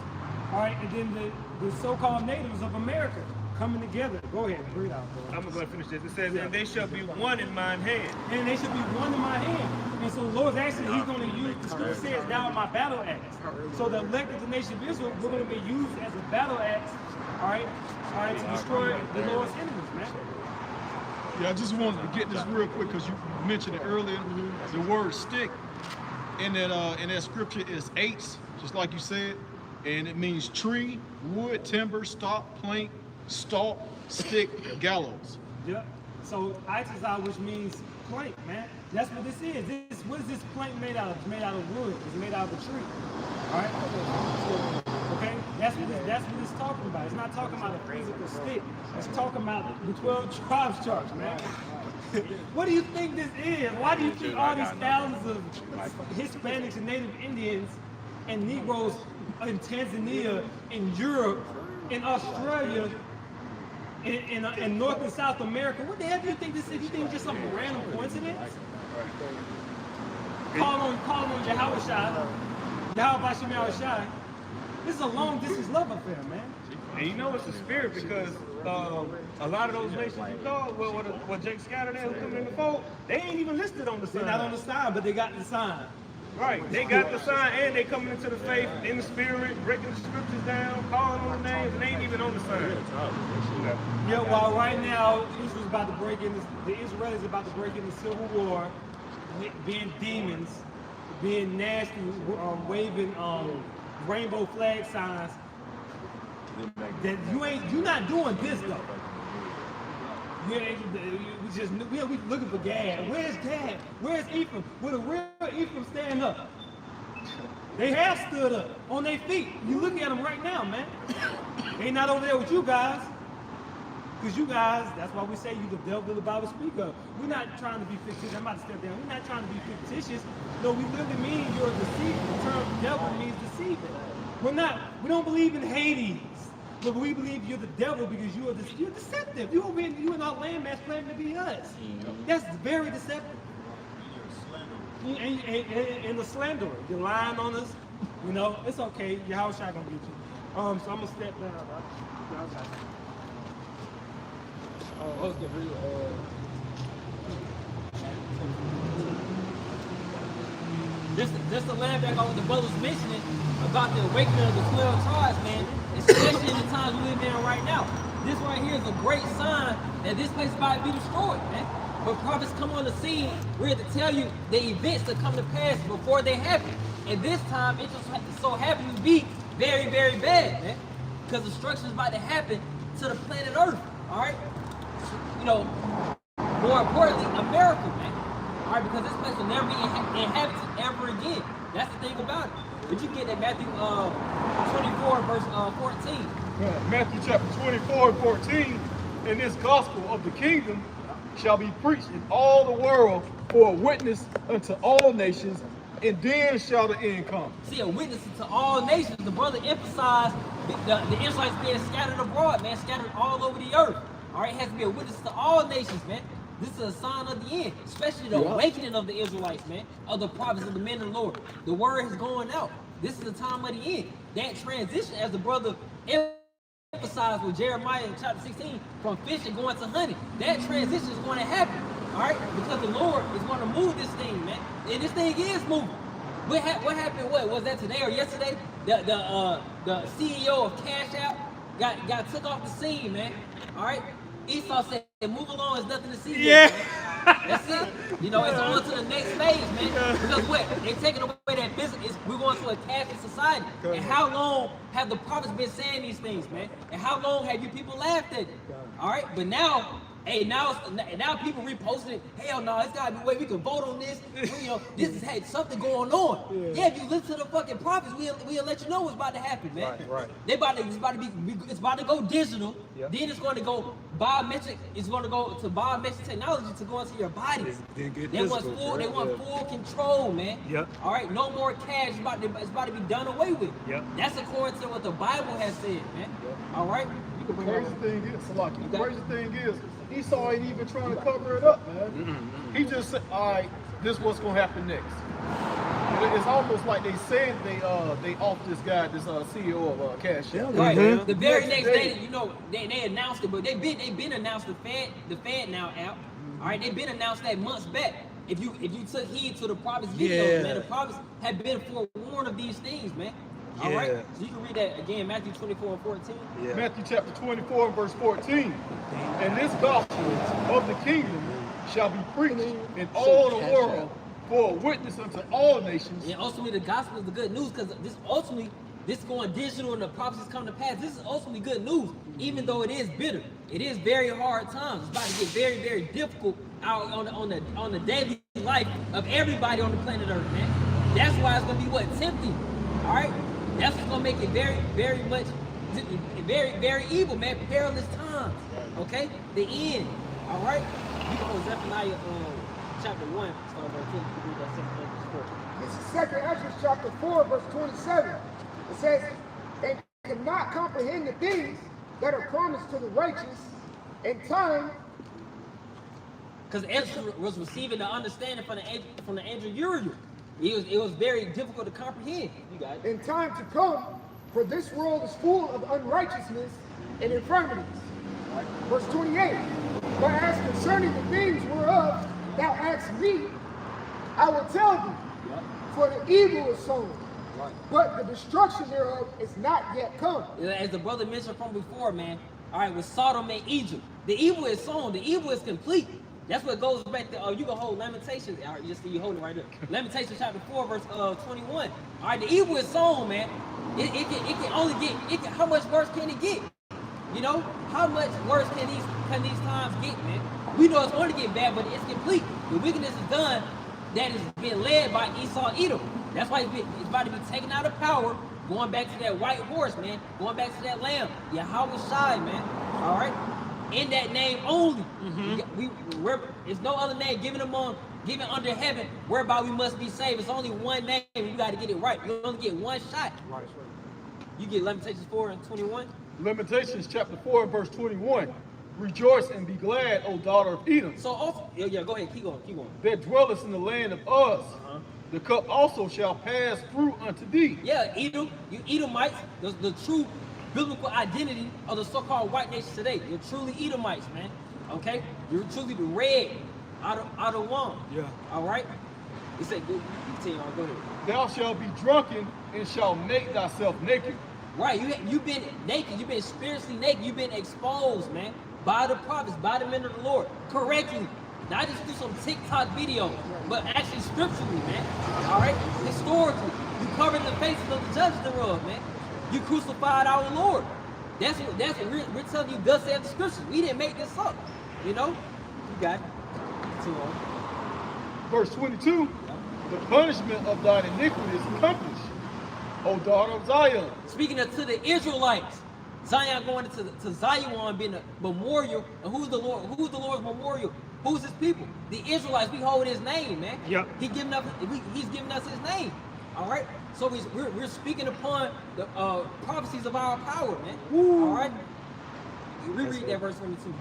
all right, and then the so-called natives of America coming together. Go ahead, read out, bro. I'm going to finish this. It says, and they shall be one in mine hand. And they should be one in my hand. And so the Lord's actually, he's going to use, the scripture says, thou art my battle axe. So the elect of the nation of Israel, we're going to be used as a battle axe, all right, to destroy the Lord's enemies, man. Yeah, I just wanted to get this real quick because you mentioned it earlier. The word stick in that scripture is eights, just like you said, and it means tree, wood, timber, stock, plank, stalk, stick, gallows. Yep. So Itzazah, which means plank, man. That's what this is. What is this plank made out of? It's made out of wood. It's made out of a tree. All right. Okay. That's what it's talking about. It's not talking about a physical stick. It's talking about the 12 tribes chart, man. What do you think this is? Why do you think all these thousands of Hispanics and Native Indians and Negroes in Tanzania, in Europe, in Australia, in North and South America, what the hell do you think this is? You think it's just some random coincidence? Call on Yahweh Shai. This is a long distance love affair, man. And you know it's the spirit because a lot of those nations you know, what Jake scattered there who come in the fold, they ain't even listed on the sign. They're not on the sign, but they got the sign. Right, they got the sign and they coming into the faith in the spirit, breaking the scriptures down, calling on the names, and they ain't even on the sign. Yeah, while right now Israel's about to break in, the Israelis about to break in the civil war, being demons, being nasty, waving rainbow flag signs. That you're not doing this though. We looking for Gad. Where's Gad? Where's Ephraim? Will the real Ephraim stand up? They have stood up on their feet. You look at them right now, man. They not over there with you guys. Because you guys, that's why we say you the devil the Bible speak of. We're not trying to be fictitious. I'm about to step down. We're not trying to be fictitious. No, we literally mean you're deceiving. The term devil means deceiving. We don't believe in Hades. But we believe you're the devil because you're deceptive. You in our landmass claiming to be us. That's very deceptive. And the slanderer. You're lying on us. You know, it's okay. Your house shot gonna get you. So I'm gonna step down. Just to land back on what the brothers mentioning about the awakening of the 12 tribes, man, especially in the times we live in right now. This right here is a great sign that this place is about to be destroyed, man. When prophets come on the scene, we're here to tell you the events that come to pass before they happen. And this time, it just so happens to be very, very bad, man. Because destruction is about to happen to the planet Earth, all right? You know, more importantly, America, man. All right, because this place will never be inhabited ever again. That's the thing about it. But you get that Matthew 24, verse 14. Matthew chapter 24 and 14, and this gospel of the kingdom shall be preached in all the world for a witness unto all nations, and then shall the end come. See, a witness to all nations. The brother emphasized the Israelites being scattered abroad, man, scattered all over the earth. All right, it has to be a witness to all nations, man. This is a sign of the end, especially the awakening of the Israelites, man, of the prophets of the men of the Lord. The word is going out. This is the time of the end. That transition, as the brother emphasized with Jeremiah in chapter 16, from fishing going to hunting, that transition is going to happen, all right? Because the Lord is going to move this thing, man. And this thing is moving. What happened, what, was that today or yesterday? The CEO of Cash App got took off the scene, man, all right? Esau said, move along, there's nothing to see here, man. That's it. You know, it's on to the next phase, man. Because what? They're taking away that business. We're going to a cashless society. And how long have the prophets been saying these things, man? And how long have you people laughed at it? All right? But now, hey, now people reposting it. Hell no, it's got to be a way we can vote on this. You know, this is something going on. Yeah, if you listen to the fucking prophets, we'll let you know what's about to happen, man. Right. It's about to go digital. Yep. Then it's going to go biometric. It's going to go to biometric technology to go into your bodies. They want full control, man. Yep. All right, no more cash. It's about to be done away with. Yep. That's according to what the Bible has said, man. Yep. All right. The crazy thing is, Salaki, the crazy thing is, Esau ain't even trying to cover it up, man. He just said, all right, this is what's gonna happen next. It's almost like they said they off this guy, this CEO of Cash App. Right. The very next day, you know, they announced it, but they been announced the Fed Now app. All right, they've been announced that months back. If you took heed to the prophets' videos, man, the prophets have been forewarned of these things, man. All right, so you can read that again, Matthew 24 and 14. Yeah. Matthew chapter 24 and verse 14. And this gospel of the kingdom shall be preached in all the world for a witness unto all nations. And ultimately, the gospel is the good news, because this going digital and the prophecies come to pass. This is ultimately good news, even though it is bitter. It is very hard times. It's about to get very, very difficult out on the daily life of everybody on the planet Earth, man. That's why it's gonna be what? Tempting. All right? That's what's gonna make it very, very much, very, very evil, man. Perilous times. Okay? The end. All right? You can go Zephaniah chapter 1, start verse 2. You can read that 6 verse 4. This is 2nd Ezra chapter 4, verse 27. It says, and cannot comprehend the things that are promised to the righteous in time. Because Ezra was receiving the understanding from the angel Uriel. It was very difficult to comprehend. You got it. In time to come, for this world is full of unrighteousness and infirmities. Verse 28. But as concerning the things whereof thou asked me, I will tell thee, for the evil is sown, but the destruction thereof is not yet come. As the brother mentioned from before, man, all right, with Sodom and Egypt, the evil is sown, the evil is complete. That's what goes back to, you can hold Lamentations, all right, you see you holding it right there. Lamentations chapter 4, verse 21. All right, the evil is sown, man. It can only get, how much worse can it get? You know, how much worse can these times get, man? We know it's going to get bad, but it's complete. The wickedness is done that is being led by Esau Edom. That's why it's about to be taken out of power, going back to that white horse, man. Going back to that lamb, Yahweh Shai, man. All right? In that name only. There's no other name given under heaven whereby we must be saved. It's only one name. You got to get it right. You only get one shot. Right. You get Lamentations 4 and 21. Lamentations chapter 4 and verse 21. Rejoice and be glad, O daughter of Edom. So also, go ahead, keep going. That dwellest in the land of Uz. The cup also shall pass through unto thee. Yeah, Edom, you Edomites, the true biblical identity of the so-called white nation today. You're truly Edomites, man. Okay? You're truly the red out of one. Yeah. All right? He said, go ahead. Thou shalt be drunken and shalt make thyself naked. Right, you've been naked, you've been spiritually naked, you've been exposed, man, by the prophets, by the men of the Lord, correctly. Not just through some TikTok videos, but actually scripturally, man. All right? Historically. You covered the faces of the judges thereof, man. You crucified our Lord. That's what we're telling you, thus saith the scriptures. We didn't make this up. You know? You got it. Too long. Verse 22. The punishment of thine iniquity is accomplished, O daughter of Zion. Speaking to the Israelites, Zion going to Zion being a memorial. And who's the Lord? Who's the Lord's memorial? Who's his people? The Israelites. We hold his name, man. Yep. He's giving us his name. All right. So we're speaking upon the prophecies of our power, man. All right. Reread that verse 22.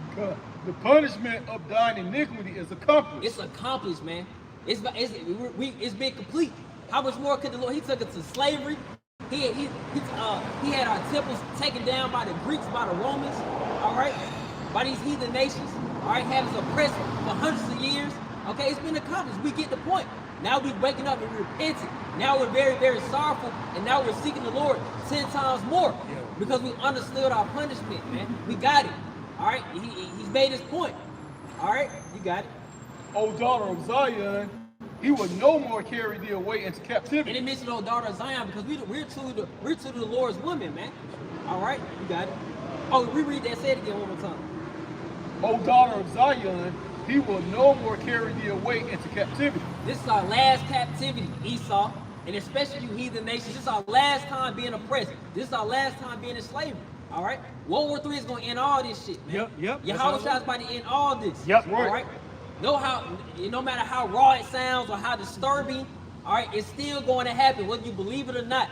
The punishment of thine iniquity is accomplished. It's accomplished, man. It's been complete. How much more could the Lord? He took us to slavery. He had our temples taken down by the Greeks, by the Romans. All right, by these heathen nations. All right, had us oppressed for hundreds of years. Okay, it's been accomplished. We get the point. Now we're waking up and repenting. Now we're very, very sorrowful, and now we're seeking the Lord 10 times more because we understood our punishment, man. We got it. All right, he's made his point. All right, you got it. O daughter of Zion, he will no more carry thee away into captivity. And it mentioned old daughter of Zion because we're truly the Lord's women, man. All right, you got it. Oh, reread that. Say it again one more time. O daughter of Zion, he will no more carry thee away into captivity. This is our last captivity, Esau, and especially you heathen nations. This is our last time being oppressed. This is our last time being in slavery. All right, World War III is going to end all this shit, man. Yep. Yahweh Shai is about to end all this. Yep. All right. No matter how raw it sounds or how disturbing, all right, it's still going to happen whether you believe it or not.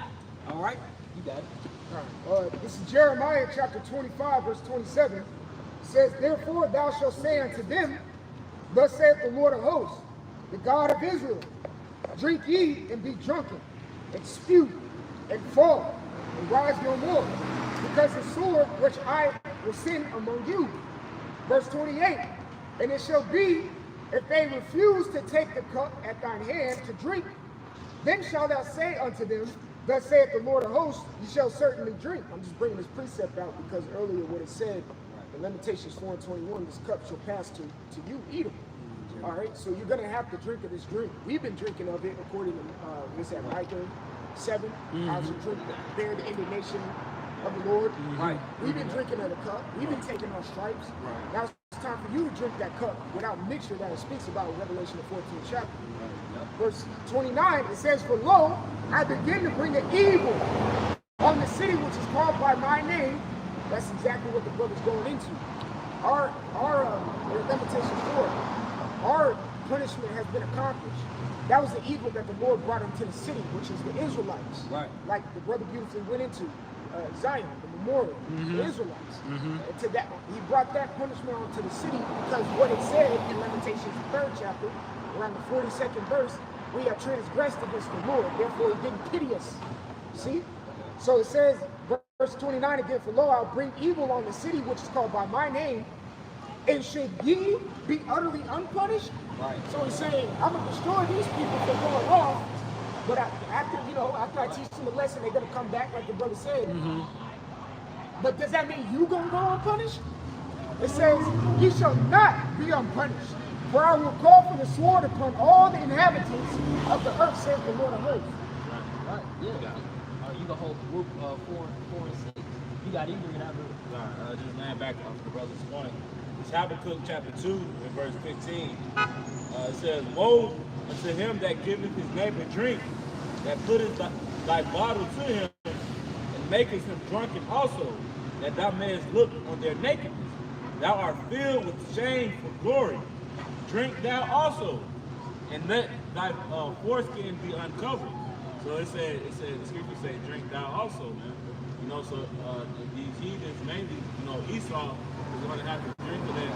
All right, you got it. All right. This is Jeremiah chapter 25, verse 27. It says, therefore thou shalt say unto them, thus saith the Lord of hosts, the God of Israel, drink ye and be drunken, and spew, and fall, and rise no more, because the sword which I will send among you. Verse 28, and it shall be, if they refuse to take the cup at thine hand to drink, then shalt thou say unto them, thus saith the Lord of hosts, ye shall certainly drink. I'm just bringing this precept out because earlier what it said, in Lamentations 4:21, this cup shall pass to you, Edom. All right, so you're gonna have to drink of this drink. We've been drinking of it according to what's that, Micah 7. How to drink, bear the indignation of the Lord. Right. We've been drinking of the cup. We've been taking our stripes. Now it's time for you to drink that cup without mixture that it speaks about in Revelation the 14th chapter. Verse 29, it says, "For lo, I begin to bring an evil on the city which is called by my name." That's exactly what the brother's going into. Our Lamentations 4, our punishment has been accomplished. That was the evil that the Lord brought into the city, which is the Israelites. Right. Like the brother beautifully went into Zion, the memorial, the Israelites. And to that, he brought that punishment onto the city because what it said in Lamentations the 3rd chapter, around the 42nd verse, we have transgressed against the Lord, therefore he didn't pity us. See? So it says, verse 29 again, "For lo, I'll bring evil on the city which is called by my name, and should ye be utterly unpunished?" Right. So he's saying, I'm gonna destroy these people for going off, but after I teach them a lesson, they're gonna come back like the brother said. But does that mean you gonna go unpunished? It says, "Ye shall not be unpunished, for I will call for the sword upon all the inhabitants of the earth, says the Lord of hosts." Right. Yeah. You can hold group 4 and 6. You got either of that. Just laying back off the brother's point. It's Habakkuk chapter 2 and verse 15. It says, "Woe unto him that giveth his neighbor drink, that putteth thy bottle to him, and maketh him drunken also, that thou mayest look on their nakedness. Thou art filled with shame for glory. Drink thou also, and let thy foreskin be uncovered." So the scripture say, "Drink thou also," man. You know, so these heathens, mainly, Esau is going to have to drink of that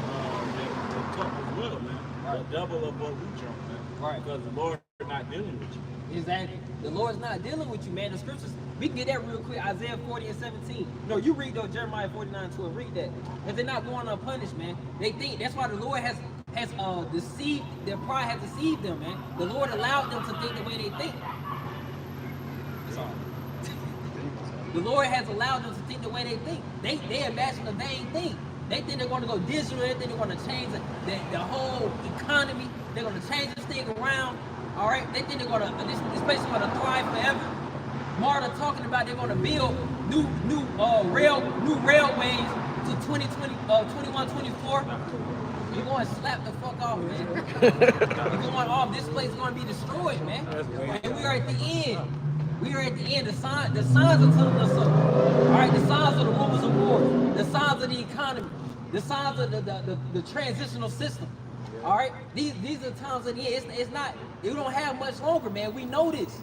cup as well, man. Right. The double of what we drink, man. Right. Because the Lord is not dealing with you. Exactly. The Lord's not dealing with you, man. The scriptures, we can get that real quick. Isaiah 40 and 17. No, you read though Jeremiah 49:12. Read that. And they're not going unpunished, man. They think that's why the Lord has deceived, their pride has deceived them, man. The Lord allowed them to think the way they think. Sorry. The Lord has allowed them to think the way they think. They imagine a vain thing. They think they're going to go digital. They think they're going to change the whole economy. They're going to change this thing around. All right. They think they're going to this place is going to thrive forever. Marta talking about they're going to build new railways to 21, 24. You're going to slap the fuck off, man. You're going off. This place is going to be destroyed, man. And we are at the end. We are at the end. The signs are telling us something. All right, the signs of the rumors of war, the signs of the economy, the signs of the transitional system. All right, these are times of the end. It's not. You don't have much longer, man. We know this.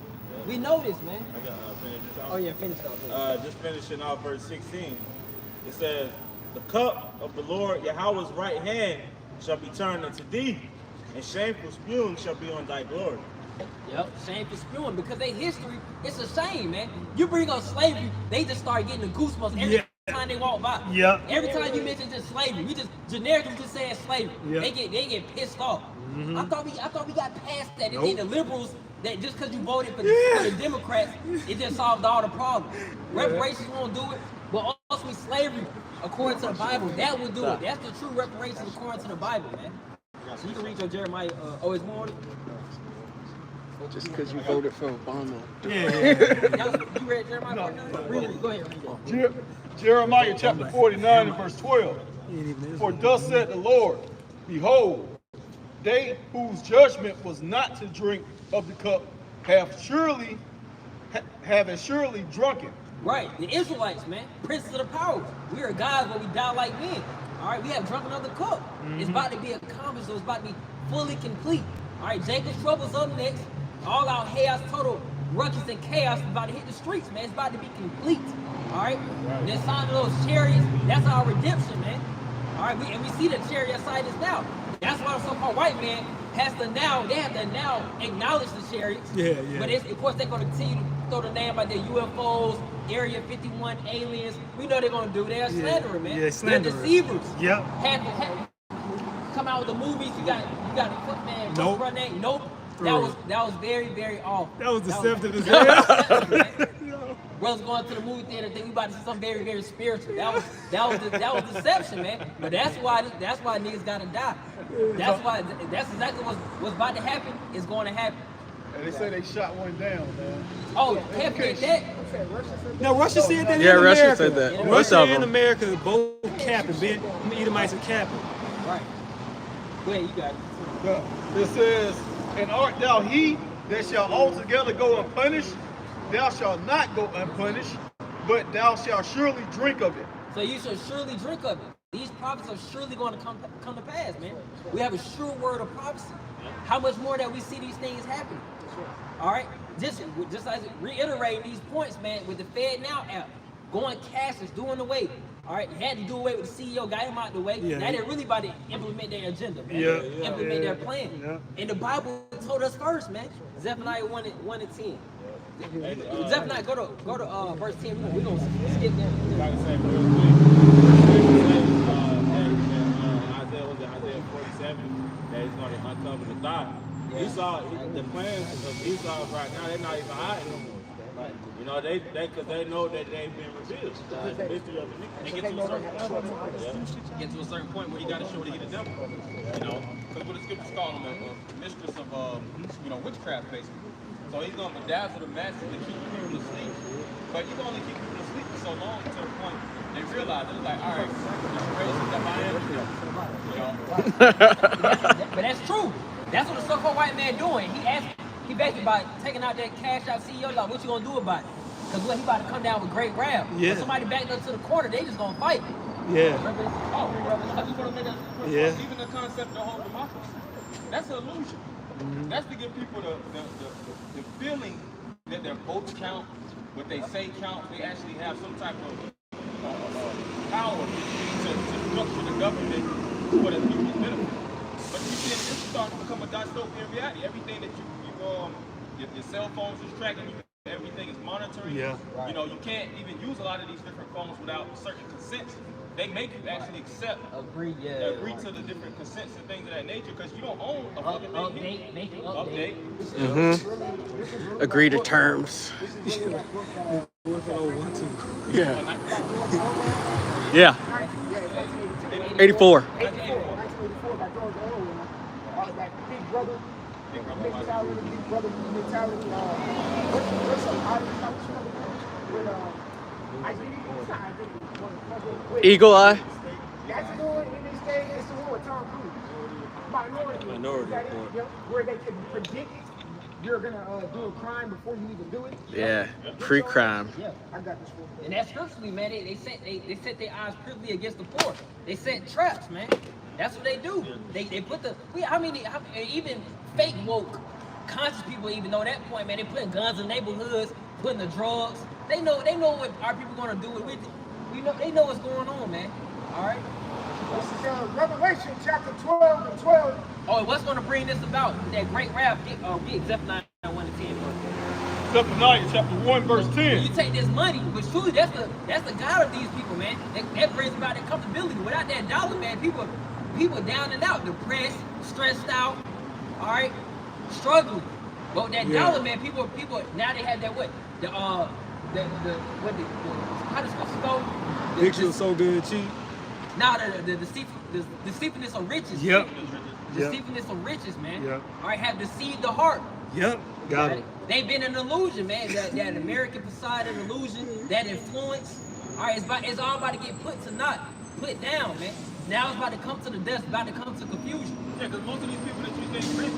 We know this, man. I got finish this off. Oh yeah, finish off. Just finishing off verse 16. It says, "The cup of the Lord Yahweh's right hand shall be turned unto thee, and shameful spewing shall be on thy glory." Yep, shameful spewing, because they history, it's a shame, man. You bring up slavery, they just start getting the goosebumps every time they walk by. Yep. Every time you mention just slavery, we just generically just saying slavery. Yep. They get pissed off. I thought we got past that. They think the liberals that just because you voted for the Democrats, it just solved all the problems. Reparations won't do it, but ultimately slavery, according to the Bible, that will do it. That's the true reparations according to the Bible, man. So you can read your Jeremiah. Oh, it's more. Just because you voted for Obama. You read Jeremiah 49? Read it. Go ahead, read it. Jeremiah chapter 49 and verse 12. "For thus said the Lord, behold, they whose judgment was not to drink of the cup have assuredly drunken." Right, the Israelites, man, princes of the powers. We are gods, but we die like men. All right, we have drunk another cup. It's about to be accomplished, so it's about to be fully complete. All right, Jacob's trouble's up next. All out chaos, total ruckus and chaos is about to hit the streets, man. It's about to be complete. All right, the sign of those chariots, that's our redemption, man. All right, we see the chariot side is now. That's why the so-called white man they have to now acknowledge the chariots. Yeah. But of course, they're going to continue to throw the name like the UFOs, Area 51 aliens. We know they're going to do. They're slandering, man. Yeah, slandering. They're deceivers. Yep. Had come out with the movies. You got the Footman. Nope. Run name. Nope. That was very, very off. That was deceptive as hell. hell. Brothers going to the movie theater think we about to see something very, very spiritual. That was deception, man. But that's why niggas gotta die. That's exactly what's about to happen is going to happen. And they say they shot one down, man. Oh, Pep did that. No, Russia said that. Yeah, in Russia America. said that. Most Russia of and them. America both capping. Ben Edomites are capping. Right. Go ahead, you got it. It says, and art thou he that shall altogether go unpunished? Thou shalt not go unpunished, but thou shalt surely drink of it. So you should surely drink of it. These prophets are surely going to come to pass, man. We have a sure word of prophecy. How much more that we see these things happening? All right, just like reiterating these points, man. With the Fed Now app, going cashless, doing away. All right, had to do away with the CEO, got him out the way. Yeah. Now they're really about to implement their agenda, man. Yeah. Implement their plan. Yeah. And the Bible told us first, man. Zephaniah 1 and 10. Zephaniah, go to verse 10. We're gonna skip that. Like I said, real quick, Isaiah 47, that he's going to uncover the thigh. Esau, the plans of Esau right now, they're not even hiding no more. You know, because they know that they've been revealed. It's the mystery of the Get to a certain point. Get to a certain point where you got to show that you're the devil. You know, because what the scriptures call him a mistress of witchcraft, basically. So he's gonna bedazzle the masses to keep people asleep. But you can only keep people asleep for so long to the point they realize it's like, all right, it's crazy that I am. You know. But that's true. That's what the so-called white man doing. He basically by taking out that cash out CEO, like, what you gonna do about it? Because what, he about to come down with great wrath. Yeah. If somebody backed up to the corner, they just gonna fight. Yeah. I just want to make that Yeah. even the concept of the whole democracy. That's an illusion. That's to give people the feeling that their votes count, what they say counts. They actually have some type of power to structure the government for the people's benefit. But you see, this is starting to become a dystopian reality. Everything that your cell phones is tracking you, everything is monitoring. Yeah. You know, you can't even use a lot of these different phones without certain consents. They make you actually agree to the different consents and things of that nature because you don't own a fucking thing. Make it update. Agree to terms. Yeah. Yeah. 84. 1984 by George Orwell. That big brother mentality, big brother mentality. What's some Eagle Eye. That's the one in this day. It's the one with Tom Cruise. Minority Report. Where they can predict you're gonna do a crime before you even do it. Yeah. Pre-crime. Yeah. I got this one. And that's scripturally, man. They set their eyes privily against the poor. They set traps, man. That's what they do. They put even fake woke conscious people even know that point, man. They putting guns in neighborhoods, putting the drugs. They know what our people gonna do with it. They know what's going on, man. All right. This is Revelation chapter 12 and 12. Oh, and what's gonna bring this about? That great wrath. Read Zephaniah 1 to 10. Zephaniah chapter 1, verse 10. You take this money, but truly that's the God of these people, man. That brings about that comfortability. Without that dollar, man, people down and out, depressed, stressed out, all right, struggling. But that dollar, man, people now they have that what how does it go? Picture was so good, cheap. Now the deceitfulness of riches. Yep. Deceitfulness of riches, man. Yep. All right, have deceived the heart. Yep. Got it. They've been an illusion, man. That American facade, an illusion, that influence. All right, it's all about to get put down, man. Now it's about to come to the dust, about to come to confusion. Yeah, because most of these people that you think rich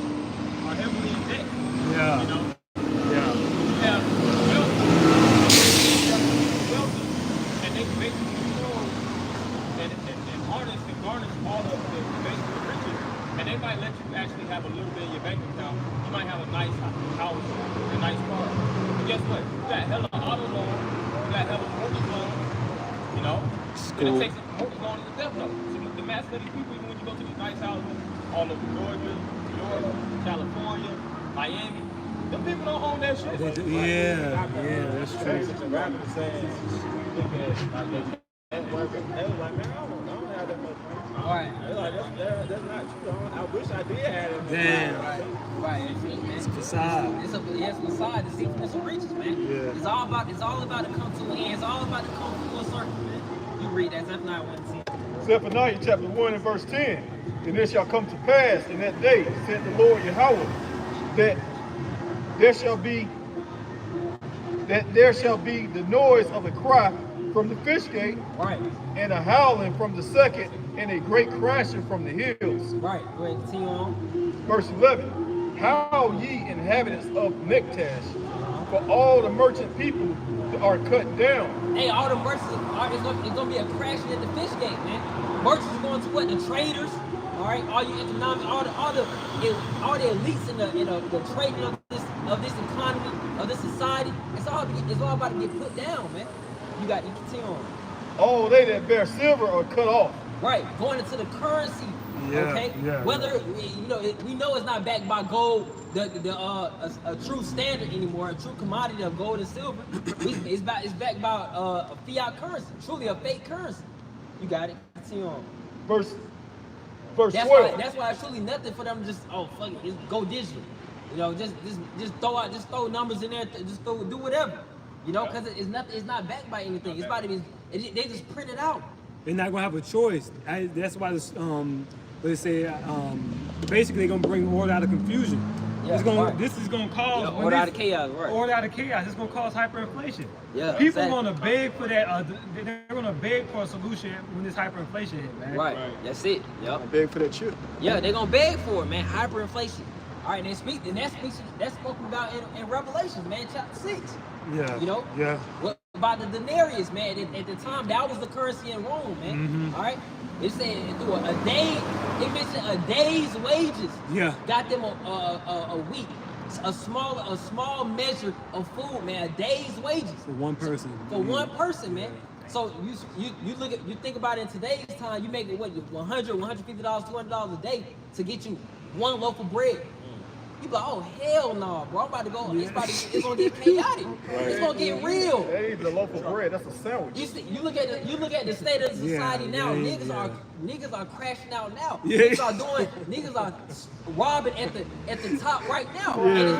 are heavily in debt. Yeah. You know? Yeah. You have wealthy, and they basically control and harness and garnish all of the basic riches, and they might let you actually have a little bit in your bank account. You might have a nice house, a nice car. But guess what? You got hella auto loan, you got hella mortgage loan, you know? And it takes a mortgage loan as a death note. So the mass of these people, even when you go to these nice houses, all over Georgia, New York, California, Miami, them people don't own that shit. Yeah, that's true. The rapper saying, look at it, like, they was like, man, I don't have that much money. I Right. That's not true. I wish I did have it. Damn. Right. It's Facade. It's a facade, deceitfulness of riches, man. Yeah. It's all about to come to an end. It's all about to come full circle, man. You read that, Zephaniah 1:10. Zephaniah chapter 1 and verse 10. And it shall come to pass in that day, said the Lord Yahweh, that there shall be the noise of a cry from the fish gate, Right. and a howling from the second, and a great crashing from the hills. Right. Go ahead, continue on. Verse 11. Howl ye inhabitants of Mektash, for all the merchant people are cut down. Hey, all the merchants, it's gonna be a crashing at the fish gate, man. Merchants are going to what? The traders, all right? All your economic, all the elites in the trading of this economy, of this society. It's all about to get put down, man. You continue on. All they that bear silver are cut off. Right, going into the currency. Okay. Whether we know it's not backed by gold, a true standard anymore, a true commodity of gold and silver. It's backed by a fiat currency, truly a fake currency. You got it. Continue on. Verse That's 12. why it's truly nothing for them to just fuck it, just go digital. Just throw numbers in there, do whatever. Because it's not backed by anything. It's about to be. They just print it out. They're not gonna have a choice. That's why this, let's say, basically they're gonna bring order out of confusion. Yeah, This is gonna cause order out of chaos, right? Order out of chaos. It's gonna cause hyperinflation. Yeah, People exactly. gonna beg for that. They're gonna beg for a solution when this hyperinflation hit, man. Right. That's it. Yep. I beg for that chip. Yeah, they're gonna beg for it, man. Hyperinflation. All right, that's spoken about in Revelations, man, chapter 6. Yeah. Yeah. What about the denarius, man? At the time, that was the currency in Rome, man. All right. It said through a day. It mentioned a day's wages. Yeah. Got them a week, a small measure of food, man. A day's wages For one person. for one person, man. So you think about it in today's time, you make it what $100, $150, $200 a day to get you one loaf of bread. You be like, oh hell no, bro! I'm about to go. It's gonna get chaotic. It's gonna get real. That ain't even a loaf of bread. That's a sandwich. You look at the state of the society now. Yeah, Niggas are crashing out now. Yeah. Niggas are robbing at the top right now. And it's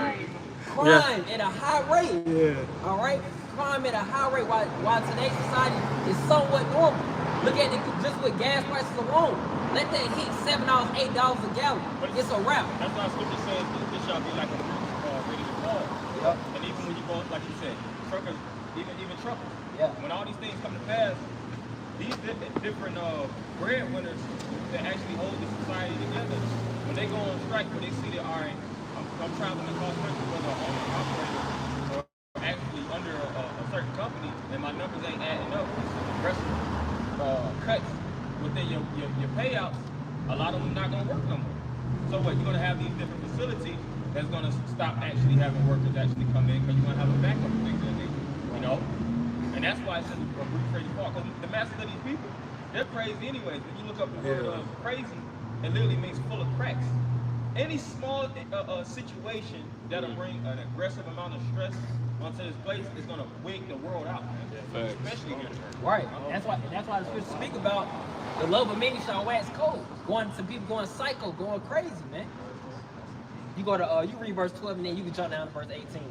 crime at a high rate. Yeah. All right, crime at a high rate. While today's society is somewhat normal. Look at it just with gas prices alone. Let that hit $7, $8 a gallon. It's a wrap. That's why scripture says this shall be like a bridge ready to fall. Yep. And even when you go, like you said, truckers, even truckers. Yeah. When all these things come to pass, these different breadwinners that actually hold the society together, when they go on strike, when they see that, all right, I'm traveling across country, whether I'm an operator or actually under a certain company, and my numbers ain't adding up, aggressive cuts within your payouts, a lot of them not gonna work no more. So what, you're gonna have these different facilities that's gonna stop actually having workers actually come in because you're gonna have a backup of things that they. And that's why it's just a brief crazy part. Because the masses of these people, they're crazy anyways. When you look up the word crazy, it literally means full of cracks. Any small situation that'll bring an aggressive amount of stress onto this place is gonna wig the world out, man. Especially here. Right. That's why the scriptures speak about the love of many shall wax cold. Some people going psycho, going crazy, man. You go to you read verse 12 and then you can jump down to verse 18.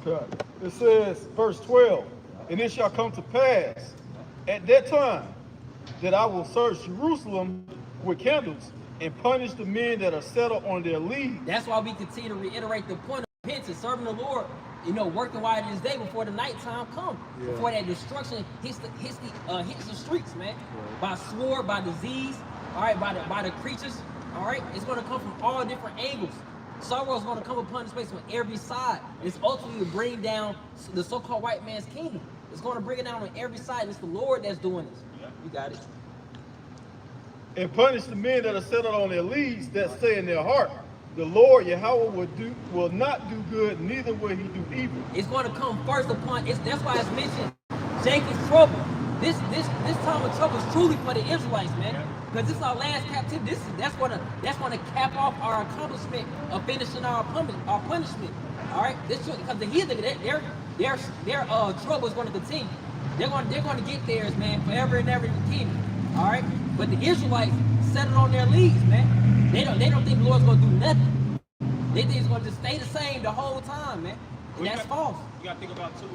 Okay. It says, verse 12, and it shall come to pass at that time that I will search Jerusalem with candles and punish the men that are settled on their leave. That's why we continue to reiterate the point of repentance, serving the Lord, working while it is day before the nighttime comes, before that destruction hits the streets, man. By sword, by disease, all right, by the creatures, all right. It's going to come from all different angles. Sorrow is going to come upon this place from every side. It's ultimately to bring down the so-called white man's kingdom. It's going to bring it down on every side. It's the Lord that's doing this. You got it. And punish the men that are settled on their leaves that say in their heart, the Lord Yahweh will not do good, neither will he do evil. It's going to come first upon. That's why it's mentioned Jacob's trouble. This time of trouble is truly for the Israelites, man. Because this is our last captivity. That's going to cap off our accomplishment of finishing our punishment. All right, because the heathen, their trouble is going to continue. They're going to get theirs, man, forever and ever in the kingdom. All right, but the Israelites settled on their leads, man. They don't think the Lord's gonna do nothing. They think it's gonna just stay the same the whole time, man. And that's false. You gotta think about too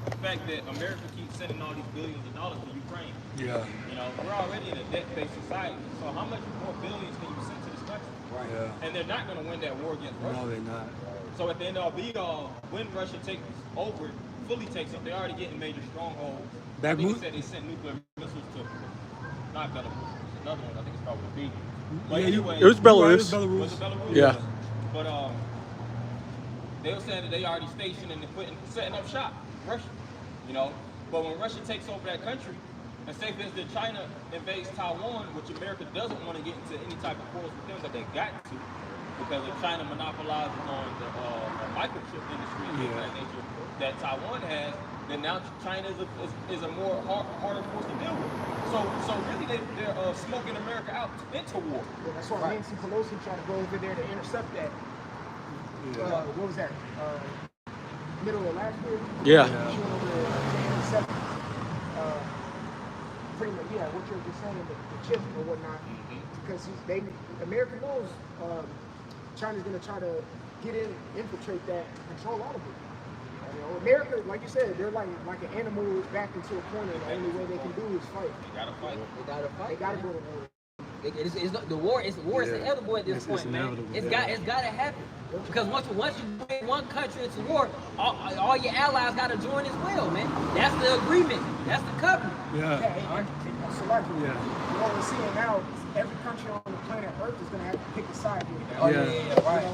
the fact that America keeps sending all these billions of dollars to Ukraine. Yeah. You know, we're already in a debt-based society. So how much more billions can you send to this country? Right. Yeah. And they're not gonna win that war against Russia. No, they're not. So at the end of the all, when Russia takes over, fully takes up, they're already getting major strongholds. I think they said they sent nuclear missiles to, not Belarus, it's another one, I think it's probably B. But anyway, It was Belarus. was it Belarus? Yeah. But they were saying that they already stationed and setting up shop, Russia, you know. But when Russia takes over that country, and say for instance China invades Taiwan, which America doesn't want to get into any type of quarrels with them, but they got to, because if China monopolizes on the microchip industry and things of that nature that Taiwan has, then now China is a more harder force to deal with. So really they're smoking America out into war. Yeah, that's why Nancy Pelosi tried to go over there to intercept that. What was that? Middle of last year? Yeah. She went over there to intercept pretty much, yeah, what you're just saying, the chip or whatnot. Because America knows China's going to try to get in, infiltrate that, control all of it. You know, America, like you said, they're like an animal backed into a corner. The only way they can do is fight. They gotta fight. They gotta go to war. The war is inevitable at this point, man. It's got to happen. Because once you bring one country into war, all your allies got to join as well, man. That's the agreement. That's the covenant. Yeah. So like, what we're seeing now, every country on the planet Earth is going to have to pick a side here. Right.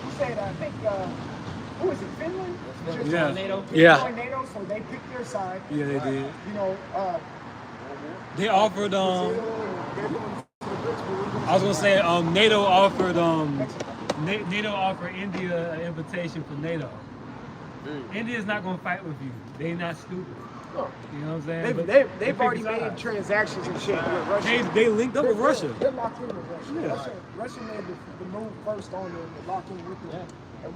Who said, I think, who is it, Finland? Yeah. NATO. Yeah. Joined NATO, so they picked their side. Yeah, they did. You know, They offered Brazil, and they're going to the BRICS, but we're going I was gonna say NATO offered NATO offered India an invitation for NATO. India's not gonna fight with you. They not stupid. You know what I'm saying? But They've pick already sides. made transactions and shit with Russia. They linked up with Russia. They're locked in with Russia. Yeah. Russia made the move first on them to lock in with them. And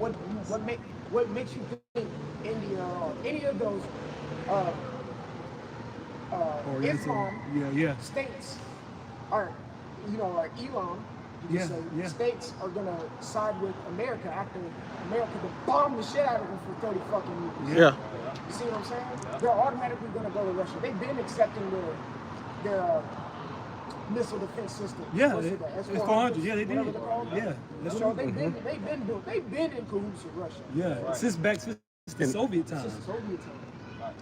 what makes you think India or any of those Islam states are, you know, like Elon, you could say, states are gonna side with America after America to bomb the shit out of them for 30 fucking years. Yeah. You see what I'm saying? They're automatically gonna go to Russia. They've been accepting their missile defense system. Yeah, What's it's it, 400. Yeah, they whatever did. they're called. Yeah, that's You know, true. they've been in cahoots with Russia. Yeah, since the Soviet Since times. the Soviet time.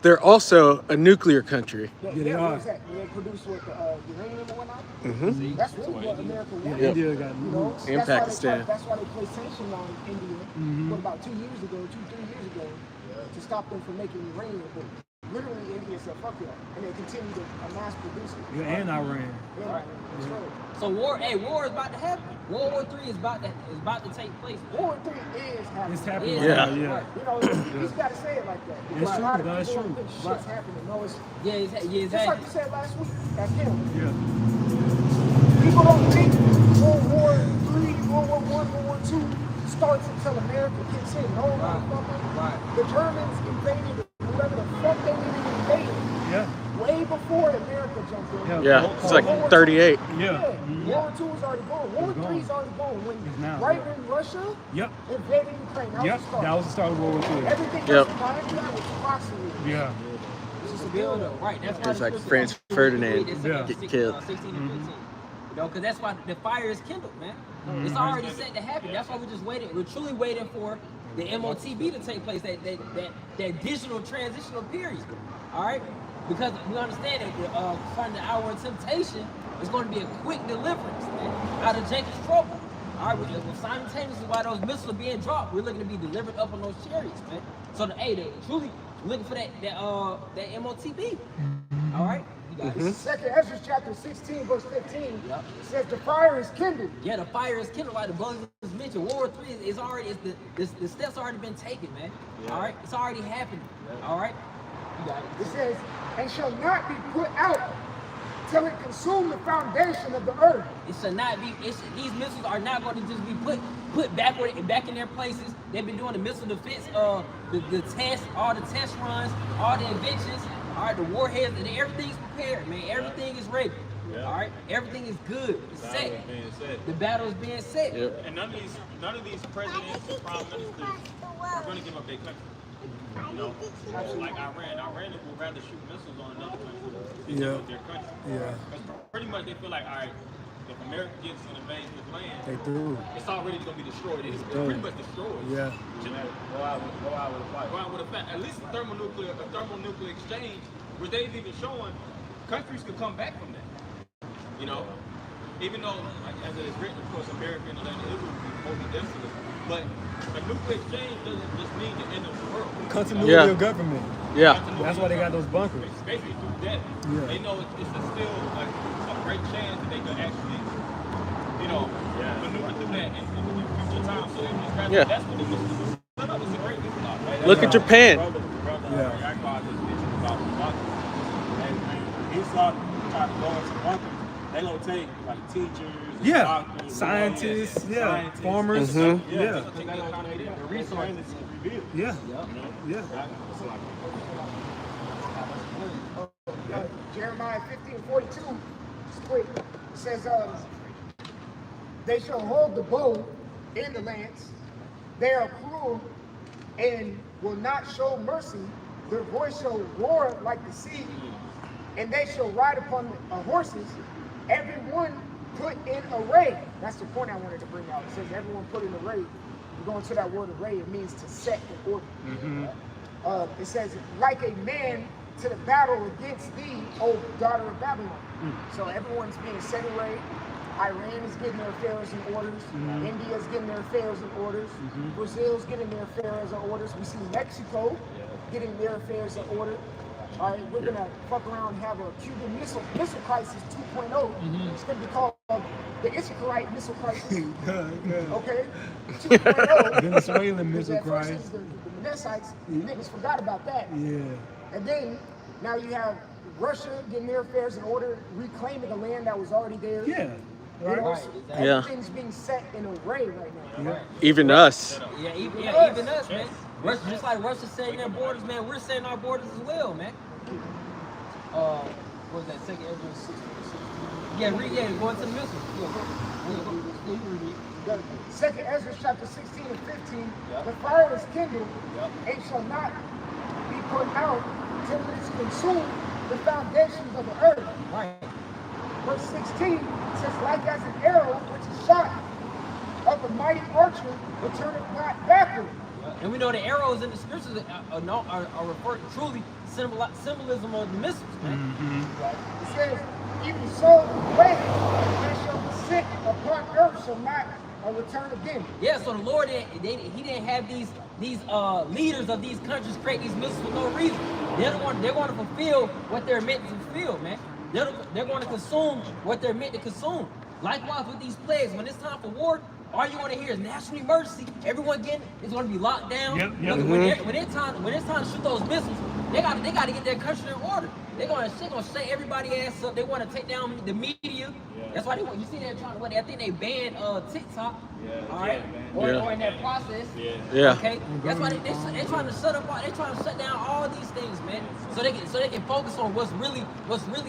They're also a nuclear country. they are. What is that? They produce with uranium and whatnot. Mm-hmm. That's really what America wants. Yeah, India got You know, nukes. And that's why Pakistan. That's why they placed sanctions on India. What, about 3 years ago, to stop them from making uranium. But literally, India said, "Fuck y'all," and they continue to mass produce it. Yeah, and Iran. Yeah, that's right. So war is about to happen. World War III is about to take place. War 3 is happening. It's happening. Yeah. Yeah, You yeah. know, you just gotta say it like that. Because It's a lot of true. No, it's people true. think shit's Right. happening. No, it's Yeah, just like you said last week. At him. Yeah. People don't think World War III, World War I, World War II starts until America gets in. No, motherfucker. The Germans invaded whoever the fuck they even invaded Yeah. way before America jumped in. Yeah. Yeah, it's like 38. Yeah. World War II is already gone. World War III is already gone. It's now. Right when Russia Yep. invaded Ukraine. That Yep. was the start. That was the start of World War II. Everything Yep. else behind that was proxy. Yeah. It's just a build up, right? That's why It's like it's Franz Ferdinand Yeah. get killed. 16 and 15. You know, because that's why the fire is kindled, man. It's already set to happen. That's why we're just waiting. We're truly waiting for the MOTB to take place, that digital transitional period. All right? Because we understand that from the hour of temptation, it's going to be a quick deliverance, man, out of Jacob's trouble. All right, simultaneously while those missiles are being dropped, we're looking to be delivered up on those chariots, man. So they're truly looking for that MOTB. All right, you got it. Second Ezra chapter 16, verse 15 says the fire is kindled. Yeah, the fire is kindled. Like the brothers just mentioned, World War III is already the steps already been taken, man. All right, it's already happening. All right, you got it. It says, and shall not be put out till it consume the foundation of the earth. It shall not be. These missiles are not going to just be put back in their places. They've been doing the missile defense, the tests, all the test runs, all the inventions. All right, the warheads and everything's prepared, man. Everything is ready. Yeah. All right, everything is good. It's Battle set. is being said. The battle is being set. Yep. And none of these presidents and prime ministers are going to give up their country. You know, like Iran would rather shoot missiles on another country than give up their country. Yeah. Because pretty much they feel like, all right, if America gets and invades this land, They through. it's already going to be destroyed. It's done. pretty much destroyed. Yeah. Go out with a fight. Go out with a fight. At least a thermonuclear exchange, where they've even showing countries could come back from that. You know, even though, like, as it is written, of course, America and the land of Israel will be totally desolate. But a nuclear exchange doesn't just mean the end of the world. Continuity Yeah. of government. Yeah. That's why they got those bunkers. Basically through that, Yeah. they know it's still a great chance that they could actually, you know, maneuver through that in future time. So it was rather, Yeah. that's what it was. It's a great news lot, right? Look at Japan. Brother, Yeah. Yaakov just mentioned about the bunkers. And Esau tried to go into bunkers. They don't take like teachers, Yeah. doctors, Scientists, lawyers, yeah. scientists. Farmers. Yeah, Yeah. just take the economy there. The resources is revealed. Yeah. You know? Yeah. That's like, Jeremiah 15:42, just quick, it says, they shall hold the bow and the lance. They are cruel and will not show mercy. Their voice shall roar like the sea, and they shall ride upon horses, everyone put in array. That's the point I wanted to bring out. It says everyone put in array. You go into that word array, it means to set in order. It says, like a man to the battle against thee, O daughter of Babylon. So everyone's being set array. Iran is getting their affairs in orders. India's getting their affairs in orders. Brazil's getting their affairs in orders. We see Mexico getting their affairs in order. All right, we're gonna fuck around and have a Cuban missile crisis 2.0. It's gonna be called the Issacarite missile crisis. Okay, 2.0. Venezuelan missile At first it crisis. was the Messites, niggas forgot about that. Yeah. And then now you have Russia getting their affairs in order, reclaiming the land that was already there. Yeah. You know, Right. Yeah. everything's being set in array right now. Even us. Yeah, even us, man. Russia, just like Russia setting their borders, man, we're setting our borders as well, man. What was that? Second Ezra 6. Yeah, going to the missile. Second Ezra chapter 16 and 15, the fire is kindled and shall not be put out till it is consumed the foundations of the earth. Right. Verse 16 says, like as an arrow which is shot of a mighty archer, returneth not backward. And we know the arrows in the scriptures are referring truly symbolism of the missiles, man. It says, even so, the way that shall be sent upon earth shall not return again. Yeah, so the Lord, he didn't have these leaders of these countries create these missiles for no reason. They're going to fulfill what they're meant to fulfill, man. They're going to consume what they're meant to consume. Likewise with these plagues, when it's time for war, all you want to hear is national emergency. Everyone is going to be locked down. Look, when it's time to shoot those missiles, they got to get their country in order. They're going to shut everybody ass up. They want to take down the media. That's why you see they're trying to. I think they banned TikTok. All right, or in that process. Yeah. Okay, that's why they're trying to shut up. They're trying to shut down all these things, man. So they can focus on what's really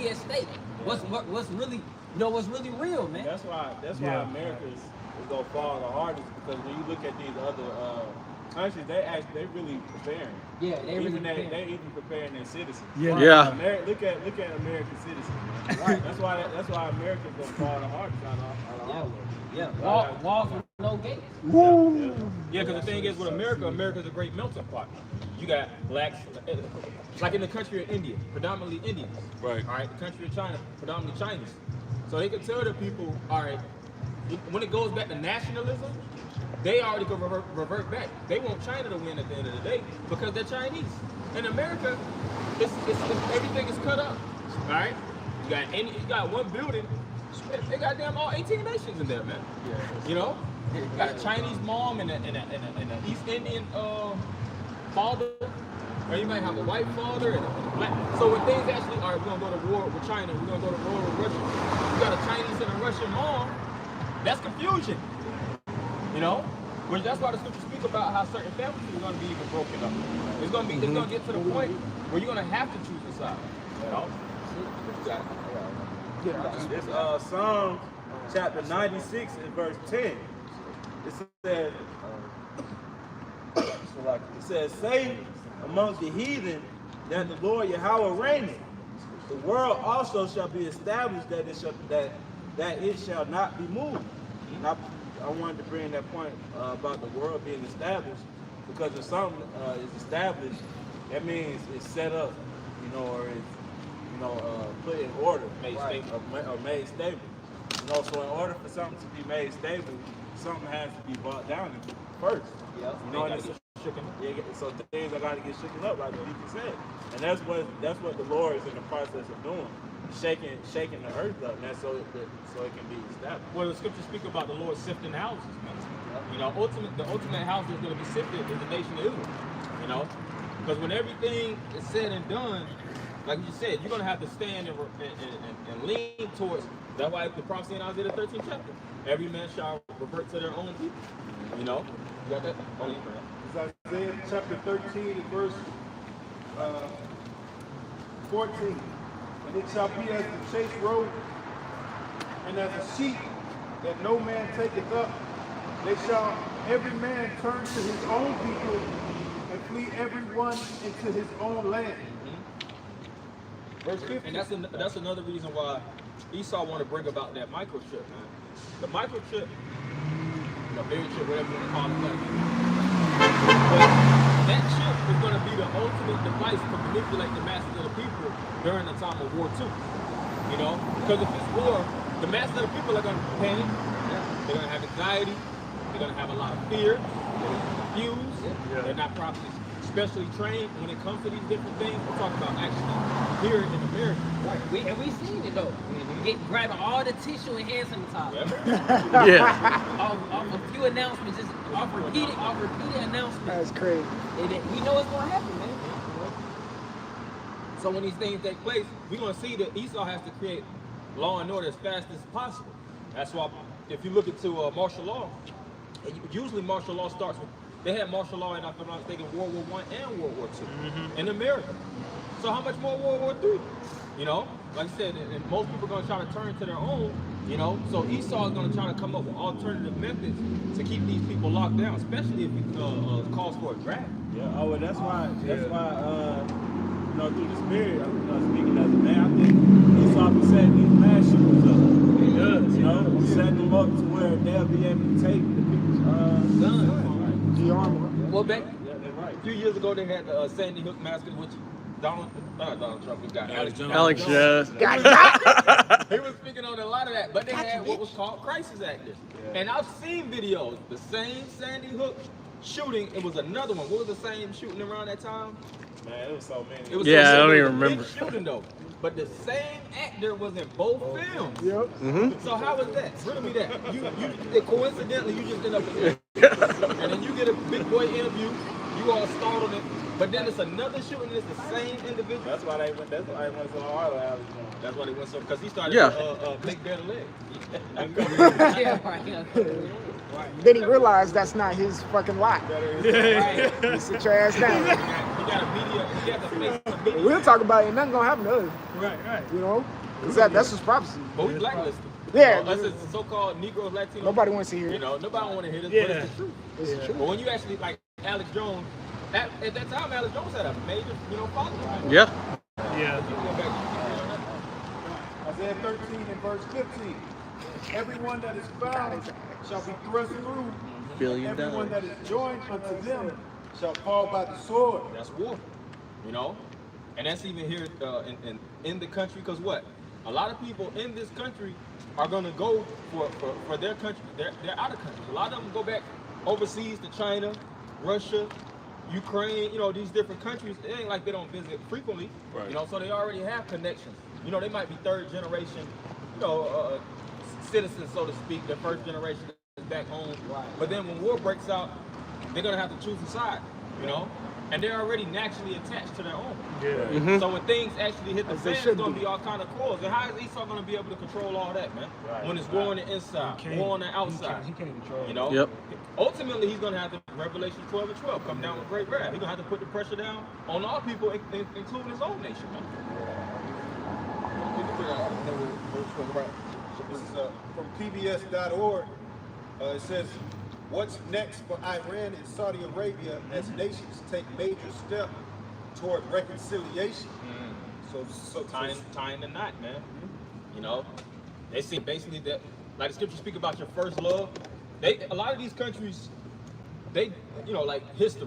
at stake. What's really what's really real, man. That's why America is gonna fall the hardest, because when you look at these other countries, they really preparing. Yeah, they really preparing. They even preparing their citizens. Yeah. Yeah. Look at American citizens. Right. That's why America's gonna fall the hardest out of all of them. Yeah, walls with no gates. Yeah, because the thing is with America's a great melting pot. You got blacks, like in the country of India, predominantly Indians. Right. All right, the country of China, predominantly Chinese. So they could tell the people, all right, when it goes back to nationalism, they already could revert back. They want China to win at the end of the day because they're Chinese. In America, it's everything is cut up. All right, you got one building. They got damn all 18 nations in there, man. Yeah. You know, you got a Chinese mom and a East Indian father, or you might have a white father and a black. So when things actually are, we're gonna go to war with China, we're gonna go to war with Russia. You got a Chinese and a Russian mom. That's confusion. You know, Which that's why the scriptures speak about how certain families are going to be even broken up. It's going to be, it's going to get to the point where you're going to have to choose a side. You know? It's Psalms chapter 96 and verse 10. It says, say among the heathen that the Lord Yahweh reigneth. The world also shall be established that it shall not be moved. And I wanted to bring that point about the world being established, because if something is established, that means it's set up, or it's put in order, made stable. Or made stable. So in order for something to be made stable, something has to be brought down first. Yeah. So things are got to get shaken up, like you said, and that's what the Lord is in the process of doing, shaking the earth up, and that's so it can be established. Well, the scriptures speak about the Lord sifting houses, man. The ultimate house that's going to be sifted is the nation of Israel. Because when everything is said and done, like you said, you're going to have to stand and lean towards. That's why the prophecy in Isaiah 13th chapter, every man shall revert to their own people. You got that? It's Isaiah chapter 13 and verse 14. And it shall be as the chase road, and as a sheep that no man taketh up. They shall every man turn to his own people, and flee every one into his own land. Verse 50. And that's another reason why Esau want to bring about that microchip, man. The microchip, berry chip, whatever you want to call it. But that chip is going to be the ultimate device to manipulate the masses of the people during the time of war too. Because if it's war, the masses of the people are going to panic. They're going to have anxiety. They're going to have a lot of fear. They're confused. They're not properly specially trained when it comes to these different things. We're talking about actually here in America. Right. We seen it though. Grabbing all the tissue and hand sanitizer. Yeah. off a few announcements, just off repeated announcements. That's crazy. We know it's gonna happen, man. So when these things take place, we're gonna see that Esau has to create law and order as fast as possible. That's why if you look into martial law, usually martial law starts with, they had martial law in, if I'm not mistaken, World War I and World War II in America. So how much more World War III? Like I said, and most people are going to try to turn to their own, So Esau is going to try to come up with alternative methods to keep these people locked down, especially if it calls for a draft. Yeah. Oh, well, that's why. Through the spirit, speaking as a man, I think Esau be setting these mass shooters up. He does. Setting them up to where they'll be able to take the people's guns. The armor. Well, back Yeah, they're right. A few years ago, they had the Sandy Hook massacre, which Donald Trump, we got Alex Jones. Alex Jones. He was speaking on a lot of that, but they had what was called crisis actors. And I've seen videos, the same Sandy Hook shooting, it was another one. What was the same shooting around that time? Man, it was so many. It was Yeah, I don't it was even a big remember. shooting though, but the same actor was in both films. Yep. So how was that? Riddle me that. Coincidentally, you just end up with and then you get a big boy interview, you all stalled on it, but then it's another shooting, it's the same individual. That's why they went so hard on Alex Jones. That's why they went so, because he started Yeah. make better legs. yeah, right. Then he realized that's not his fucking lot. Right. He sit your ass down. He got a media, he got the face of media. We'll talk about it. Nothing gonna happen to us. Right. Because that's his prophecy. But we blacklisted. Yeah. Us as so-called Negroes, Latinos. Nobody wants to hear it. Nobody want to hear this, Yeah. but it's the truth. It's the truth. But when you actually, like Alex Jones, at that time, Alex Jones had a major, following. Yeah. Yeah. You can go back, you can get on that. Isaiah 13 and verse 15. Everyone that is found shall be thrust through. $1 Everyone billion. that is joined unto them shall fall by the sword. That's war, and that's even here in the country. Because what? A lot of people in this country are going to go for their country. They're out of country. A lot of them go back overseas to China, Russia, Ukraine. These different countries. It ain't like they don't visit frequently. Right. So they already have connections. They might be third generation, citizens, so to speak. Their first generation is back home. But then when war breaks out, they're gonna have to choose a side. and they're already naturally attached to their own. Yeah. So when things actually hit the As they fan, should it's gonna be. be all kind of cause. And how is Esau gonna be able to control all that, man? Right, When it's war on the inside, war on the outside. He can't control You know? Yep. Ultimately, he's going to have to, Revelation 12 and 12, come down with great wrath. He's going to have to put the pressure down on all people, including his own nation, man. This is from PBS.org. It says, what's next for Iran and Saudi Arabia as nations take major step toward reconciliation? So Tying the knot, man. You know, they see basically that, like the scriptures speak about your first love. A lot of these countries, they, you know, like history.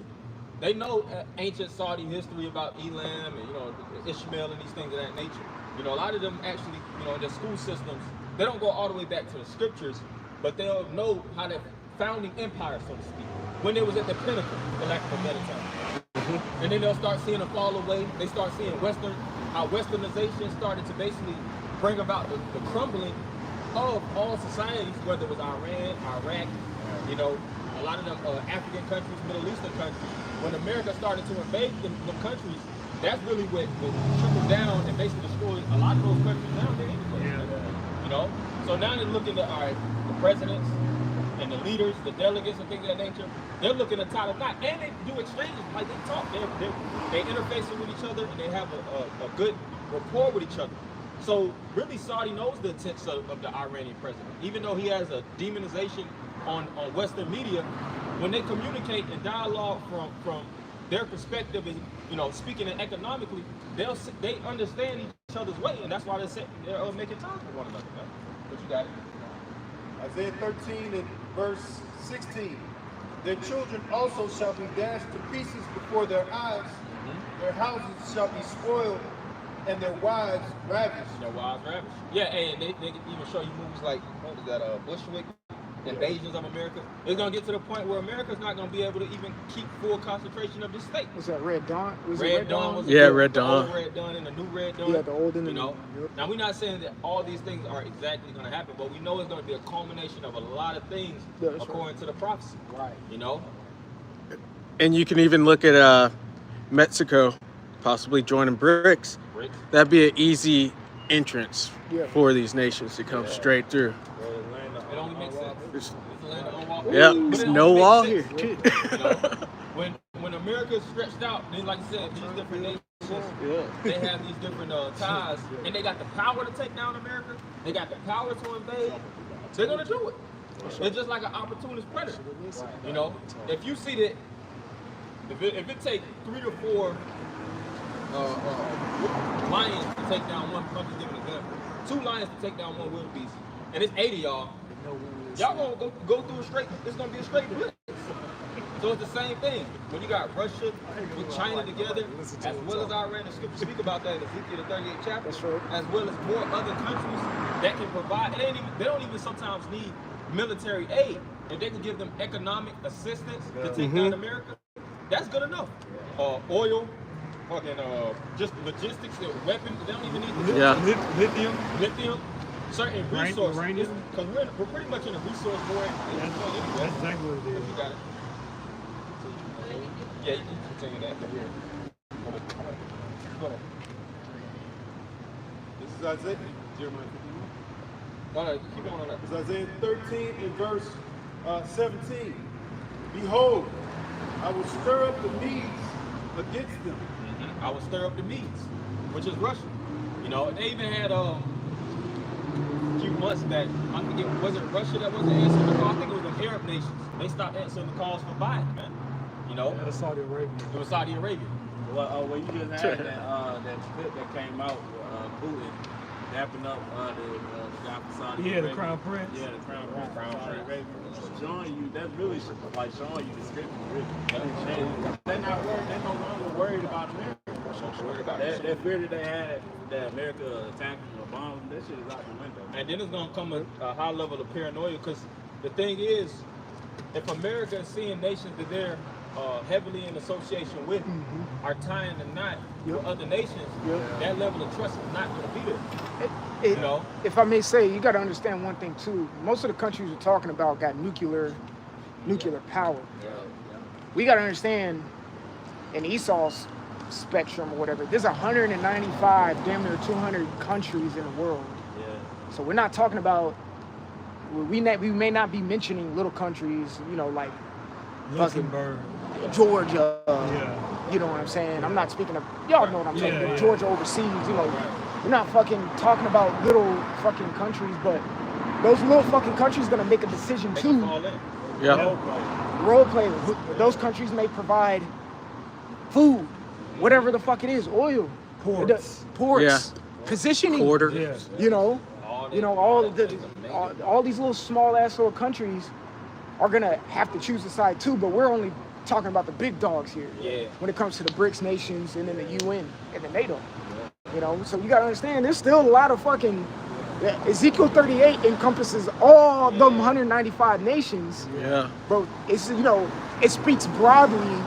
They know ancient Saudi history about Elam and, you know, Ishmael and these things of that nature. You know, a lot of them actually, you know, in their school systems, they don't go all the way back to the scriptures, but they'll know how the founding empire, so to speak, when it was at the pinnacle, for lack of a better term. And then they'll start seeing a fall away. They start seeing how westernization started to basically bring about the crumbling of all societies, whether it was Iran, Iraq, you know, a lot of them African countries, Middle Eastern countries. When America started to invade them countries, that's really what trickled down and basically destroyed a lot of those countries nowadays anyway. You know? So now they're looking at, all right, the presidents and the leaders, the delegates and things of that nature, they're looking to tie the knot. And they do exchanges, like they talk, they interface with each other, and they have a good rapport with each other. So really, Saudi knows the intents of the Iranian president. Even though he has a demonization on Western media, when they communicate and dialogue from their perspective and, you know, speaking it economically, they understand each other's way, and that's why they're making time for one another, man. But you got it. Isaiah 13 and verse 16. Their children also shall be dashed to pieces before their eyes. Their houses shall be spoiled and their wives ravished. Their wives ravished. Yeah, and they can even show you movies like, what was that, Bushwick, Invasions of America. It's going to get to the point where America's not going to be able to even keep full concentration of this state. Was that Red Dawn? Was it Red Dawn was Yeah, the Red Dawn. old Red Dawn and the new Red Dawn. Yeah, the old and the you know. new. Yep. Now we're not saying that all these things are exactly going to happen, but we know it's going to be a culmination of a lot of things Yeah, that's according to the prophecy. Right. You know. And you can even look at Mexico possibly joining BRICS. Bricks. That'd be an easy entrance Yeah. for these nations to come straight through. It only makes sense. It's the land of no wall. Yeah, But there's it no only wall makes here. sense. You know, when America is stretched out, then like I said, these different nations, they have these different ties, and they got the power to take down America. They got the power to invade. They're gonna do it. It's just like an opportunist predator. You know, if you see that, if it takes 3 to 4 lions to take down one, I'm just giving an example. 2 lions to take down one wildebeest, and it's 80 y'all. Y'all gonna go through a straight. It's gonna be a straight blitz. So it's the same thing. When you got Russia with China together, as well as Iran, the scriptures speak about that in Ezekiel the 38th chapter, That's right. as well as more other countries that can provide. They don't even sometimes need military aid. If they can give them economic assistance to take down America, that's good enough. Oil, fucking just logistics, weapons. They don't even need the Yeah. lithium, certain resources. uranium? Because we're pretty much in a resource war. That's exactly what it is. You got it. Yeah, you can continue that. Go ahead. This is Isaiah, Jeremiah 51. No, keep going on that. This is Isaiah 13 and verse 17. Behold, I will stir up the Medes against them. I will stir up the Medes, which is Russia. You know, they even had a few months back, I forget, was it Russia that wasn't answering the call? I think it was the Arab nations. They stopped answering the calls for Biden, man. You know, That's Saudi Arabia. it was Saudi Arabia. Well, you just had that clip that came out with Putin dapping up the guy from Saudi Yeah, the Arabia. Crown Prince. Yeah, the Crown Prince. Saudi Arabia. Showing you, that's really like showing you the script. Really. They're not worried. They're no longer worried about America. That fear that they had that America attacking or bombing, that shit is out the window. And then it's going to come a high level of paranoia, because the thing is, if America is seeing nations that they're heavily in association with are tying the knot with other nations, that level of trust is not going to be there. You know? If I may say, you got to understand one thing too. Most of the countries we're talking about got nuclear power. We got to understand, in Esau's spectrum or whatever, there's 195, damn near 200 countries in the world. Yeah. So we're not talking about, we may not be mentioning little countries, you know, like fucking Luxembourg. Georgia. Yeah. You know what I'm saying? I'm not speaking of, y'all know what I'm saying, Yeah, but yeah. Georgia overseas, you know. We're not fucking talking about little fucking countries, but those little fucking countries gonna make a decision Make too. it fall in. Yeah. Role play. Those countries may provide food, whatever the fuck it is, oil, Ports. ports, positioning, Quarter. Yeah. you know, All you know, all these little small ass little countries are gonna have to choose a side too. But we're only talking about the big dogs here. Yeah. When it comes to the BRICS nations and then the UN and the NATO, you know, so you gotta understand, there's still a lot of fucking. Ezekiel 38 encompasses all them 195 nations. Yeah. But it's, you know, it speaks broadly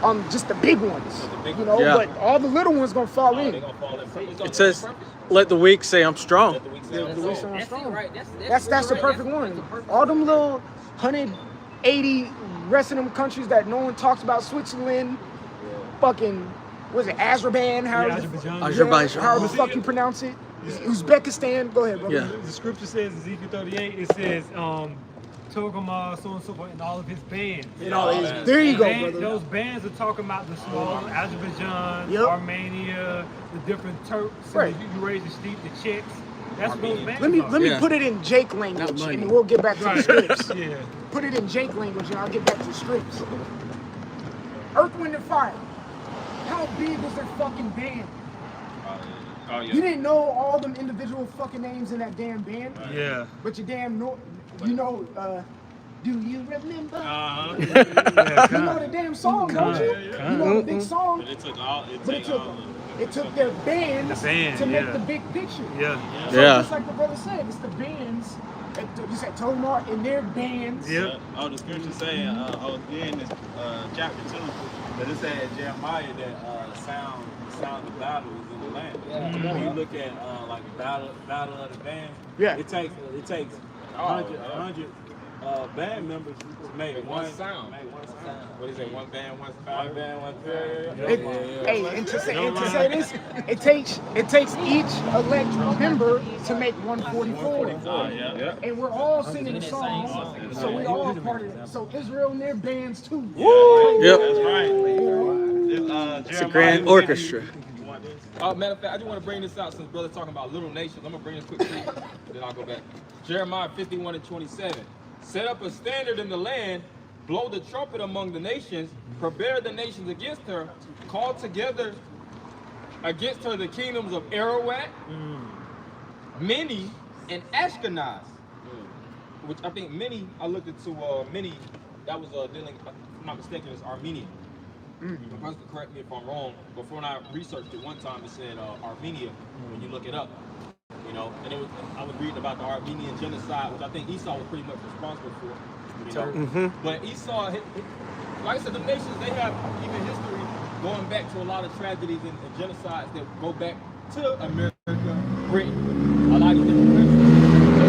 on just the big ones, you know, Yeah. but all the little ones gonna fall They're in. gonna fall in. It says, "Let the weak say I'm strong." Let the weak say The I'm weak strong. say I'm That's strong. it, right? That's the right. perfect one. All them little 180 rest of them countries that no one talks about, Switzerland, fucking, was it Azerbaijan? How Yeah, the- Azerbaijan. Azerbaijan. How the fuck you pronounce it? Uzbekistan. Go ahead, bro. Yeah. The scripture says, Ezekiel 38, it says, Togarmah, so and so forth, and all of his bands. You know, there you go, brother. Those bands are talking about the small Azerbaijan, Yep. Armenia, the different Turks, Right. the Eurasian steep, the Czechs. That's what those bands Let me are. Yeah. put it in Jake language, money. and we'll get back to the scripts. Yeah. Put it in Jake language, and I'll get back to the scripts. Earth, Wind, and Fire. How big was their fucking band? Oh yeah. You didn't know all them individual fucking names in that damn band, Yeah. but you damn know, you know, do you remember? Uh-huh. You know the damn song, don't you? Yeah. You know the big song, But it took all. but it took their bands The band, to make yeah. the big picture. Yeah. So Yeah. just like the brother said, it's the bands. You said Tomar and their bands. Yep. Oh, the scripture saying, again, this chapter 2, but it said in Jeremiah that sound of battle is in the land. When you look at like battle of the bands, Yeah. it takes 100 band members to make one sound. Make one sound. What is it? One band, one One sound. band, one sound. Hey, and to say this, it takes each elect member to make 144. Yeah. And we're all singing the song, so we all part of it. So Israel and their bands too. Yep. That's right. It's a grand orchestra. Matter of fact, I just want to bring this out since brother talking about little nations. I'm gonna bring this quick to you, then I'll go back. Jeremiah 51:27. Set up a standard in the land, blow the trumpet among the nations, prepare the nations against her, call together against her the kingdoms of Arawat, Mini, and Ashkenaz. Which I think Mini, I looked into Mini, that was dealing, if I'm not mistaken, it's Armenia. The person can correct me if I'm wrong, but when I researched it one time, it said Armenia when you look it up. You know, and I was reading about the Armenian genocide, which I think Esau was pretty much responsible for. You know, but Esau, like I said, the nations they have even history going back to a lot of tragedies and genocides that go back to America, Britain, a lot of different countries. So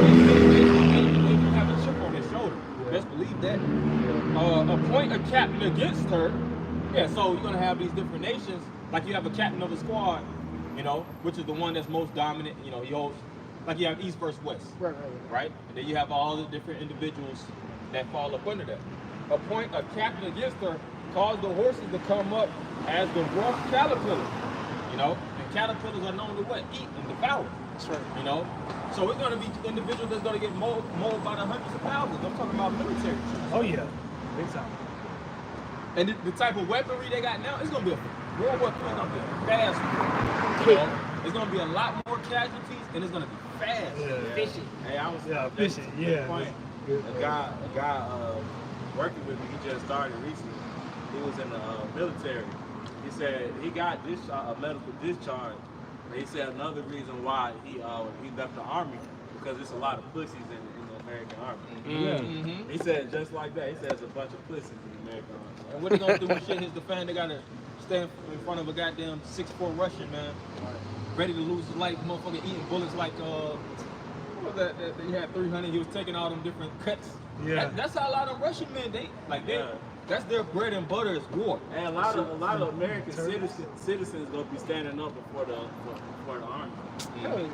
they do have a chip on their shoulder. Best believe that. Appoint a captain against her. Yeah, so you're gonna have these different nations, like you have a captain of a squad, you know, which is the one that's most dominant. You know, he holds, like you have East versus West, right? And then you have all the different individuals that fall up under that. Appoint a captain against her, cause the horses to come up as the rough caterpillar, you know, and caterpillars are known to what? Eat and devour. That's right. You know, so it's gonna be individuals that's gonna get mauled by the hundreds of thousands. I'm talking about military troops. Oh, yeah. Big time. And the type of weaponry they got now, it's gonna be a World War III. It's gonna be a fast war. You know? It's gonna be a lot more casualties, and it's gonna be fast. Yeah. Fishing. Hey, I was Fishing, yeah. A guy working with me, he just started recently. He was in the military. He said he got a medical discharge. And he said another reason why he left the army because there's a lot of pussies in the American army. He said just like that. He said there's a bunch of pussies in the American army. And what they gonna do when shit hits the fan? They gotta stand in front of a goddamn 6'4" Russian man, ready to lose his life. Motherfucker eating bullets like what was that he had 300. He was taking all them different cuts. Yeah. That's how a lot of Russian men they That's their bread and butter is war. And a lot of American citizens gonna be standing up before the army. Hell yeah.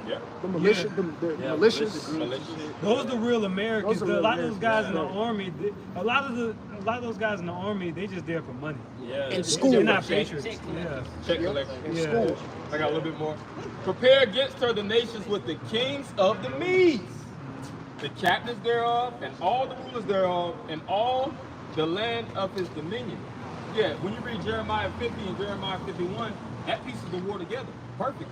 Yeah. The militia, the militias. Those are the real Americans. Those are A lot of real those guys in the Americans. army, a lot of those guys in the army, they just there for money. Yeah. In school. They're not patriots. Yeah. Check collection. In Yeah. school. I got a little bit more. Prepare against her the nations with the kings of the Medes, the captains thereof, and all the rulers thereof, and all the land of his dominion. Yeah, when you read Jeremiah 50 and Jeremiah 51, that pieces the war together perfectly.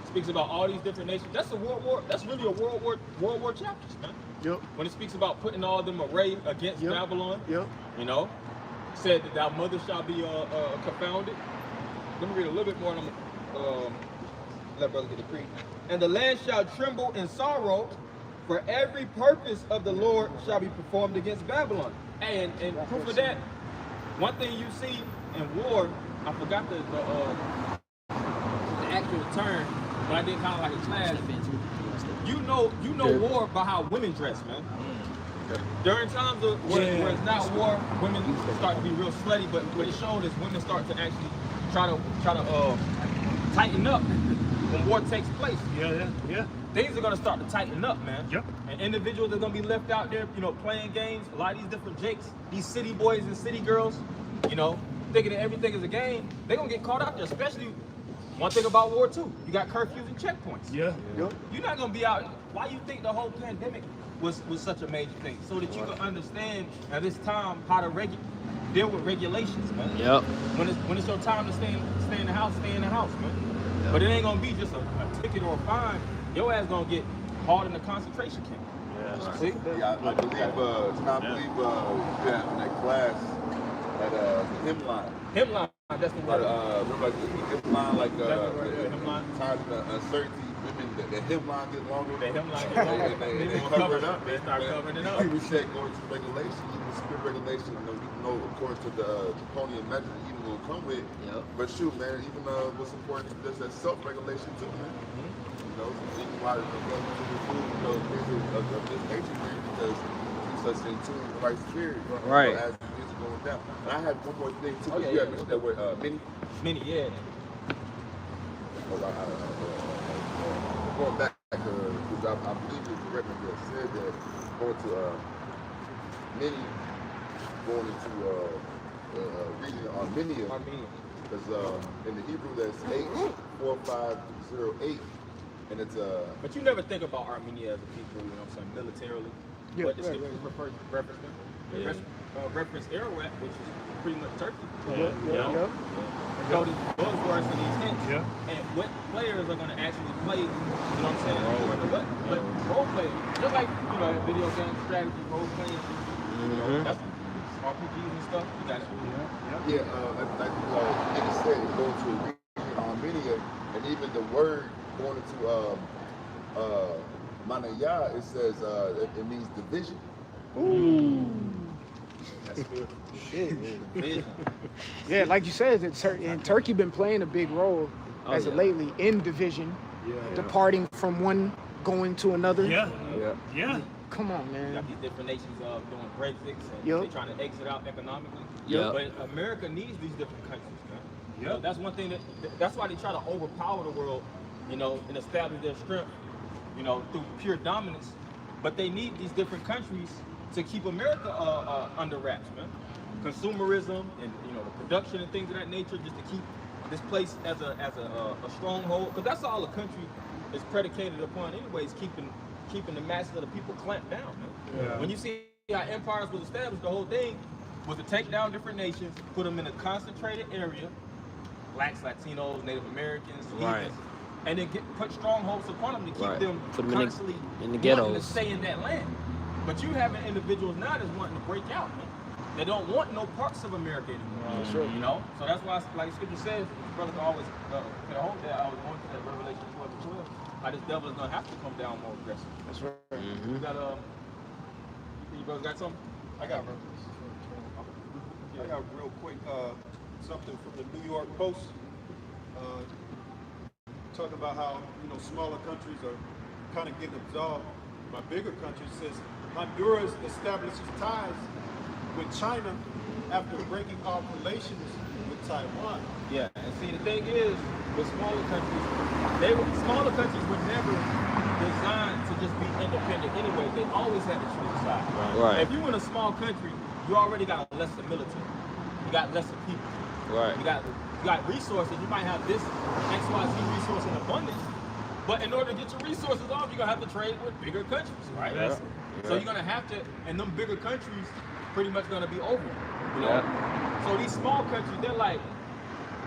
Speaks about all these different nations. That's a world war. That's really a world war chapters, man. Yep. When it speaks about putting all them array against Yep. Babylon, Yep. you know, said that thy mother shall be confounded. Let me read a little bit more, and I'm gonna let brother get the creed. And the land shall tremble in sorrow, for every purpose of the Lord shall be performed against Babylon. And proof of that, one thing you see in war, I forgot the actual term, but I did kind of like a class. You know war by how women dress, man. During times of where it's not war, women start to be real slutty, but what it showed is women start to actually try to tighten up when war takes place. Yeah. Things are gonna start to tighten up, man. Yep. And individuals are gonna be left out there, you know, playing games. A lot of these different jakes, these city boys and city girls, you know, thinking that everything is a game. They're gonna get caught out there, especially one thing about war too. You got curfews and checkpoints. Yeah. Yep. You're not gonna be out. Why you think the whole pandemic was such a major thing? So that you can understand at this time how to deal with regulations, man. Yep. When it's your time to stay in the house, man. But it ain't gonna be just a ticket or a fine. Your ass gonna get hauled in a concentration camp. See? Yeah, I believe you had in that class at Hemline. Hemline, that's the word. Remember like the hemline, like Hemline. times of uncertainty, women, the hemline get longer. The hemline get and longer. they cover it up. They start covering it up. We said going to regulation, even spirit regulation, you know, according to the draconian measures, even will come with. Yep. But shoot, man, even what's important is that self-regulation too, man. You know, even why the food, you know, things of this nature, man, because it's such in tune with the right spirit. Right. You know, as things are going down. And I had one more thing too. Oh, yeah, You had mentioned that word, mini. Many, yeah. Going back, because I believe it's correct when you said that going to many, going into region Armenia, because in the Hebrew that's 84508, and it's But you never think about Armenia as a people, you know what I'm saying, militarily. Yeah, But the right, scriptures reference them. They reference Arawak, which is pretty much Turkey. Yep. So these buzzwords and these hints, Yeah. and what players are going to actually play, you know what I'm saying? What role players. Just like, you know, video game strategy, role playing. You know, that's RPGs and stuff. You got it. like it said, it goes to a region Armenia, and even the word going into Manaya, it says it means division. That's good. Shit. Vision. Yeah, like you said, and Turkey been playing a big role as of lately in division, departing from one, going to another. Yeah. Yeah. Come on, You man. got these different nations doing Brexits and Yup. they trying to exit out economically. Yup. But America needs these different countries, man. You know, Yup. that's one thing that's why they try to overpower the world, you know, and establish their strength, you know, through pure dominance. But they need these different countries to keep America under wraps, man. Consumerism and, you know, the production and things of that nature, just to keep this place as a stronghold. Because that's all a country is predicated upon, anyways, keeping the masses of the people clamped down, man. Yeah. When you see how empires was established, the whole thing was to take down different nations, put them in a concentrated area, blacks, Latinos, Native Americans, Right. heathens, and then put strongholds upon them to keep Right. them Put them in the- constantly in the wanting to ghettos. stay in that land. But you having individuals now that's wanting to break out, man. They don't want no parts of America anymore. Sure. You know? So that's why, like Scripture says, brother can always can hold that. I was going to that Revelation 12:12. How this devil is going to have to come down more aggressive. That's right. You got you brothers got something? I got real quick something from the New York Post talking about how, you know, smaller countries are kind of getting absolved by bigger countries. Says Honduras establishes ties with China after breaking off relations with Taiwan. Yeah, and see, the thing is, with smaller countries, smaller countries were never designed to just be independent anyway. They always had to choose a side. Right. If you're in a small country, you already got less of military. You got less of people. Right. You got resources. You might have this XYZ resource in abundance, but in order to get your resources off, you're gonna have to trade with bigger countries, right? Yeah. So you're gonna have to, and them bigger countries pretty much gonna be over. You know. So these small countries, they're like,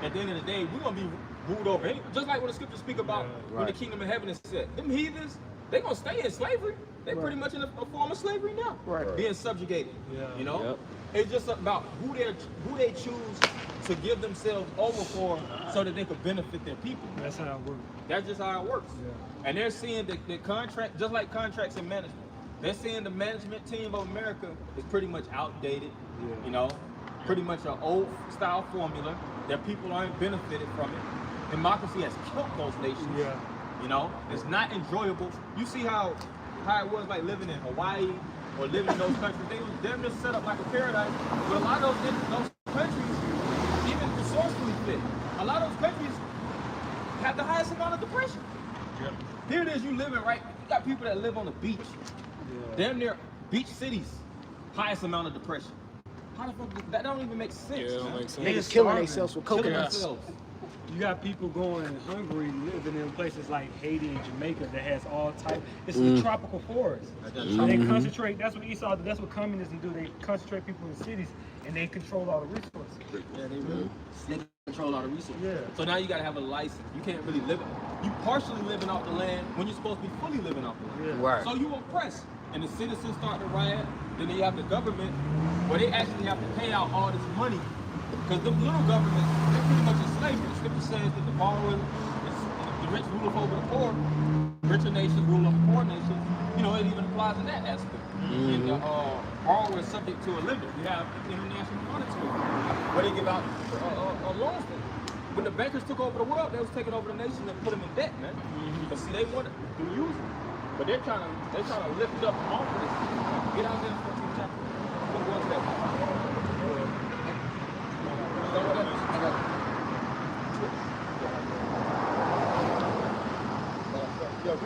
at the end of the day, we're gonna be ruled over anyway. Just like when the scriptures speak about when the kingdom of heaven is set. Them heathens, they're gonna stay in slavery. They're pretty much in a form of slavery now. Being subjugated. You know? It's just about who they choose to give themselves over for so that they could benefit their people. That's how it works. That's just how it works. And they're seeing the contract, just like contracts and management. They're seeing the management team of America is pretty much outdated. You know, pretty much an old style formula. Their people aren't benefited from it. Democracy has killed those nations. You know, it's not enjoyable. You see how it was like living in Hawaii or living in those countries. They're just set up like a paradise. But a lot of those countries, even resourcefully fit, a lot of those countries have the highest amount of depression. Here it is, you living right. You got people that live on the beach. Damn near beach cities, highest amount of depression. How the fuck that don't even make sense? Yeah, it don't make sense. Niggas killing themselves with Killing coconuts. themselves. You got people going hungry, living in places like Haiti and Jamaica that has all type. It's a tropical forest. They concentrate. That's what Esau. That's what communism do. They concentrate people in cities and they control all the resources. Yeah, they control all the resources. Yeah. So now you gotta have a license. You can't really live it. You partially living off the land when you're supposed to be fully living off the land. Right. So you oppress, and the citizens start to riot. Then you have the government, where they actually have to pay out all this money, because them little governments, they're pretty much in slavery. The scripture says that the borrower, the rich rule over the poor, richer nations rule over poor nations. You know, it even applies in that aspect. And the borrower is subject to a limit. We have international monetary, where they give out loans. When the bankers took over the world, they was taking over the nation and put them in debt, man. But see, they wanted to use it, but they're trying to lift up off of this. Get out there in 14th chapter. What was that?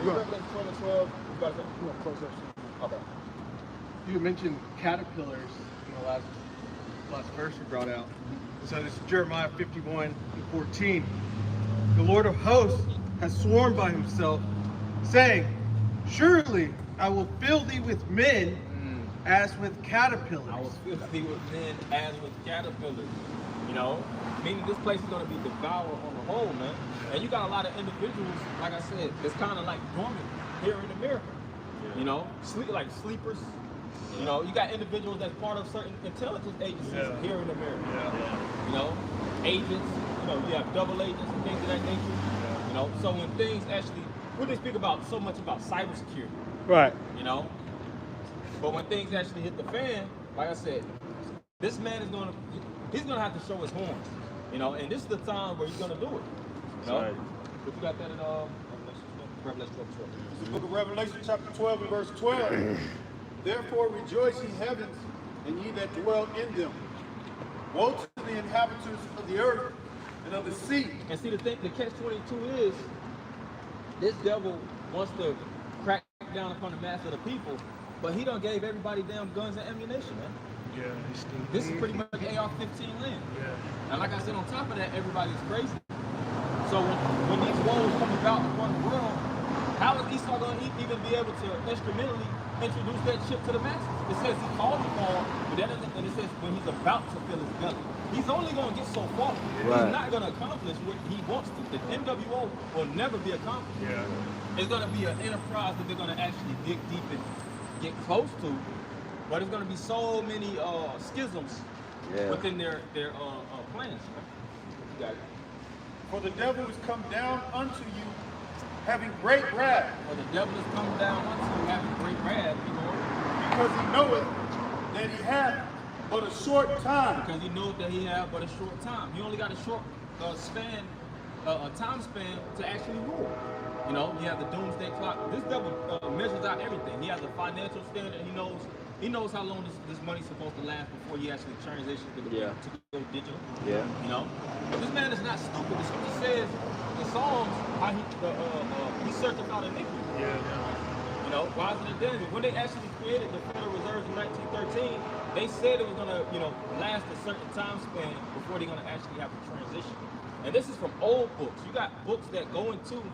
Revelation 12. You got to okay. You mentioned caterpillars in the last verse you brought out. So this is Jeremiah 51:14. The Lord of hosts has sworn by himself, saying, surely I will fill thee with men as with caterpillars. I will fill thee with men as with caterpillars. You know, meaning this place is going to be devoured on the whole, man. And you got a lot of individuals, like I said, that's kind of like dormant here in America. You know, like sleepers. You know, you got individuals that's part of certain intelligence agencies here in America. You know, agents. You know, you have double agents and things of that nature. You know, so when things actually, we didn't speak about so much about cybersecurity. Right. You know, but when things actually hit the fan, like I said, this man is he's gonna have to show his horns. You know, and this is the time where he's gonna do it. You know, but you got that in Revelation 12. The book of Revelation chapter 12 and verse 12. Therefore rejoice, ye heavens, and ye that dwell in them. Woe to the inhabitants of the earth and of the sea. And see, the catch-22 is, this devil wants to crack down upon the mass of the people, but he done gave everybody damn guns and ammunition, man. Yeah. This is pretty much AR-15 land. And like I said, on top of that, everybody's crazy. So when these woes come about upon the world, how is Esau going to even be able to instrumentally introduce that ship to the masses? It says he called the fall, but that doesn't, and it says when he's about to fill his belly. He's only going to get so far. He's not going to accomplish what he wants to. The NWO will never be accomplished. It's going to be an enterprise that they're going to actually dig deep and get close to, but it's going to be so many schisms within their plans. You got it. For the devil is come down unto you, having great wrath. For the devil is come down unto you, having great wrath, because he knoweth that he hath but a short time. Because he knows that he hath but a short time. He only got a short span, a time span to actually rule. You know, he has the doomsday clock. This devil measures out everything. He has a financial standard. He knows He knows how long this money's supposed to last before he actually transitions to go digital. Yeah. You know, but this man is not stupid. The scripture says in Psalms how he searcheth out iniquity. Yeah. You know, why is it a danger? When they actually created the Federal Reserve in 1913, they said it was gonna, last a certain time span before they're gonna actually have to transition. And this is from old books. You got books that go into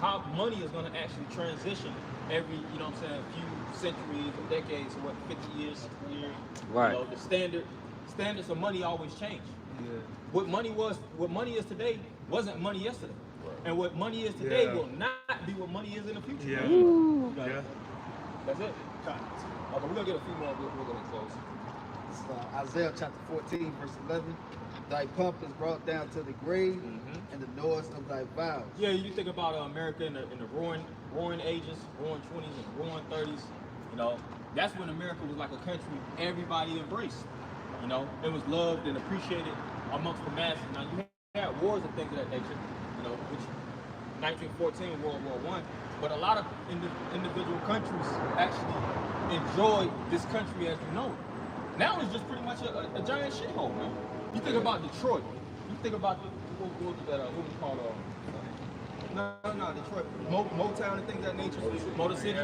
how money is gonna actually transition every, few centuries or decades, or 50 years, 60 years. Right. The standards of money always change. Yeah. What money is today wasn't money yesterday. And what money is today will not be what money is in the future. Yeah. Okay. Yeah. That's it. Okay, we're gonna get a few more. We're gonna close. It's, Isaiah chapter 14, verse 11. Thy pomp is brought down to the grave, and the noise of thy vows. Yeah, you think about America in the roaring ages, roaring 20s and roaring 30s. That's when America was like a country everybody embraced. It was loved and appreciated amongst the masses. Now you had wars and things of that nature. Which 1914, World War I. But a lot of individual countries actually enjoyed this country as we know it. Now it's just pretty much a giant shithole, man. You think about Detroit. You think about what was it called? Detroit. Motown and things of that nature. Motor City.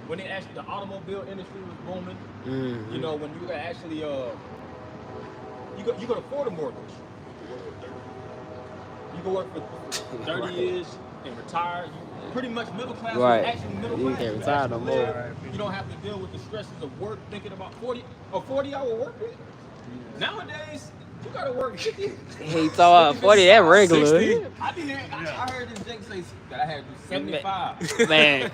When they actually, the automobile industry was booming. When you could actually, you could afford a mortgage. You can work for 30 years and retire. You pretty much middle class. Right. Actually middle You class. can't retire no more. You don't have to deal with the stresses of work, thinking about 40-hour work week. Nowadays, you gotta work 50. He talking about 40, that regular. 60. I heard this Jake say that I had to do 75. Man,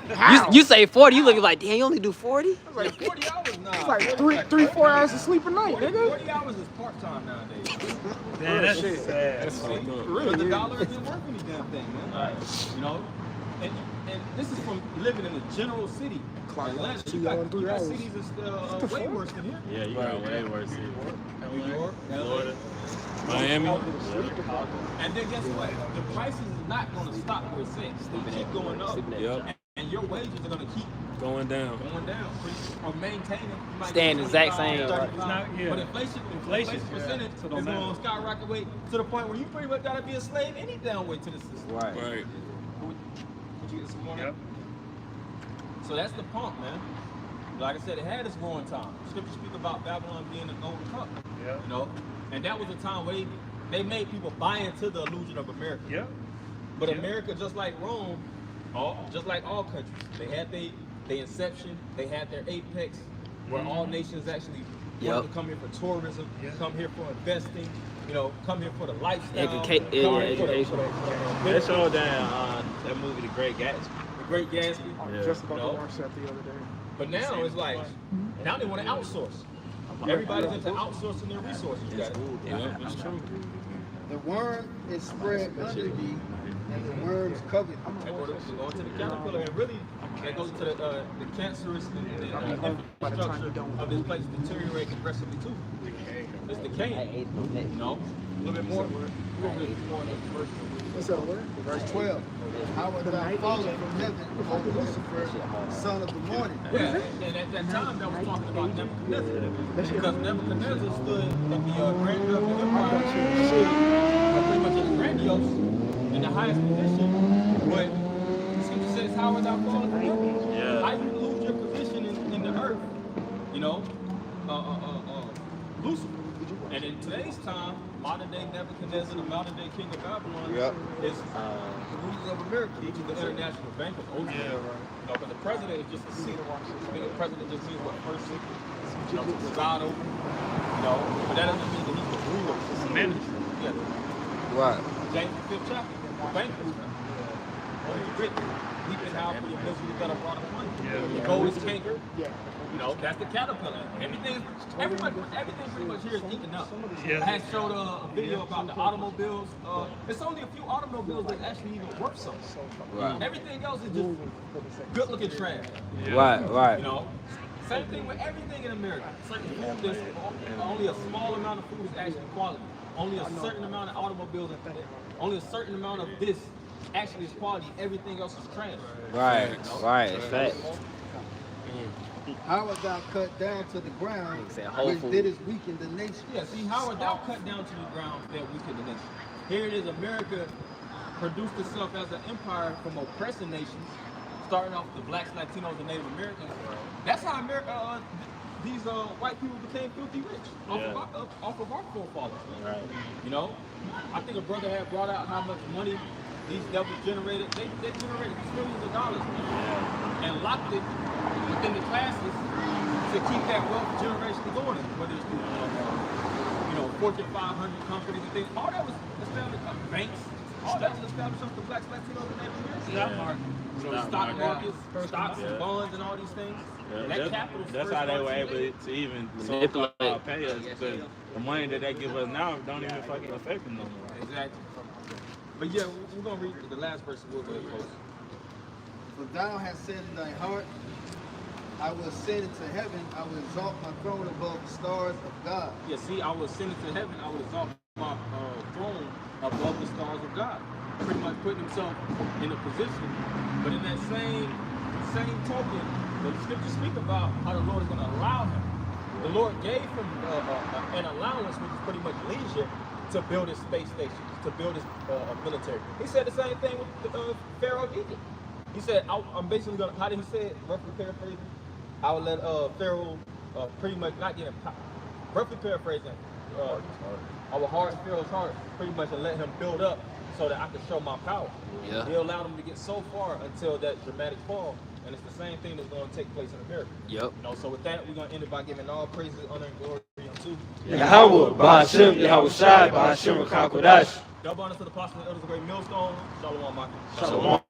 you say 40, you looking like, damn, you only do 40? I was like, 40 hours now. It's like 3-4 hours of sleep a night, nigga. 40 hours is part-time nowadays. Man, that's sad. That's But the dollar isn't worth any damn thing, man. And this is from living in a general city. Atlanta, you got cities that's way worse than here. Yeah, you got way worse. New York, Florida, Miami. And then guess what? The prices is not going to stop where it's at. They keep going up. Yep. And your wages are going to keep Going down. or maintaining. You might Staying get the exact 25, same. 35, But inflation percentage is going to skyrocket way to the point where you pretty much got to be a slave any damn way to the system. Right. Right. Would you get some more? Yep. So that's the pump, man. Like I said, it had its growing time. Scripture speak about Babylon being a golden cup. Yeah. And that was a time where they made people buy into the illusion of America. Yeah. But America, just like Rome, just like all countries, they had their inception, they had their apex, where all nations actually wanted to come here for tourism, come here for investing, come here for the lifestyle. Education. They showed that movie, The Great Gatsby. The Great Gatsby. Yeah. Just about to watch that the other day. But now it's like, now they want to outsource. Everybody's into outsourcing their resources. You got it. Yeah, it's true. The worm is spread under thee, and the worms covered. They go to the caterpillar, and really, that goes to the cancerous infrastructure of this place deteriorating progressively too. It's decaying. A little bit more. What's that word? Verse 12. How art thou fallen from heaven, O Lucifer, son of the morning? Yeah, and at that time, that was talking about Nebuchadnezzar. Because Nebuchadnezzar stood at the grandeur of the empire, pretty much as grandiose, in the highest position. But the scripture says, how art thou fallen from heaven? Yeah. How you lose your position in the earth? Lucifer. And in today's time, modern day Nebuchadnezzar, the modern day king of Babylon, is the ruler of America. He's the international bank of Ocean. Because the president is just a seat. I mean, the president just means what, first seat? God over. But that doesn't mean that he's the ruler. He's the manager. Right. James the 5th chapter, the bankers. It's written. Weeping how for the misery that are brought upon you. The gold is canker. That's the caterpillar. Everything pretty much here is eaten up. I had showed a video about the automobiles. It's only a few automobiles that actually even worth something. Right. Everything else is just good looking trash. Right. Same thing with everything in America. It's like food, there's only a small amount of food is actually quality. Only a certain amount of automobiles, only a certain amount of this actually is quality. Everything else is trash. Right. Fact. How art thou cut down to the ground, Nigga said whole which food. didst weaken the nation? Yeah, see, how are thou cut down to the ground that weaken the nation? Here it is, America produced itself as an empire from oppressing nations, starting off with the blacks, Latinos, and Native Americans. That's how America, these white people became filthy rich off of our forefathers. Right. You know, I think a brother had brought out how much money these devils generated. They generated trillions of dollars and locked it within the classes to keep that wealth generation going. Whether it's Fortune 500 companies and things, all that was established. Banks, all that was established off the blacks, Latinos, and Native Americans. Stock market. Stock markets, stocks and bonds and all these things. That capital. That's how they were able to even Manipulate. pay us, because the money that they give us now don't even fucking affect them no more. Exactly. But yeah, we're gonna read the last verse. We'll go ahead and post. For thou hast said in thy heart, I will ascend into heaven, I will exalt my throne above the stars of God. Yeah, see, I will ascend into heaven. I will exalt my throne above the stars of God. Pretty much putting himself in a position. But in that same token, the scriptures speak about how the Lord is going to allow him. The Lord gave him an allowance, which is pretty much leisure, to build his space stations, to build his military. He said the same thing with Pharaoh of Egypt. He said, I'm basically going to, how did he say it? Roughly paraphrasing. I would let Pharaoh pretty much not get empowered. Roughly paraphrasing. I will harden Pharaoh's heart pretty much and let him build up so that I can show my power. Yeah. He allowed him to get so far until that dramatic fall. And it's the same thing that's going to take place in America. Yep. So with that, we're going to end it by giving all praises, honor, and glory unto Yahweh, Ba'ashem, Yahweh Shai, Ba'ashem, Rakakodash. double honors to the apostles and elders of the great millstone. Shalom, Michael. Shalom.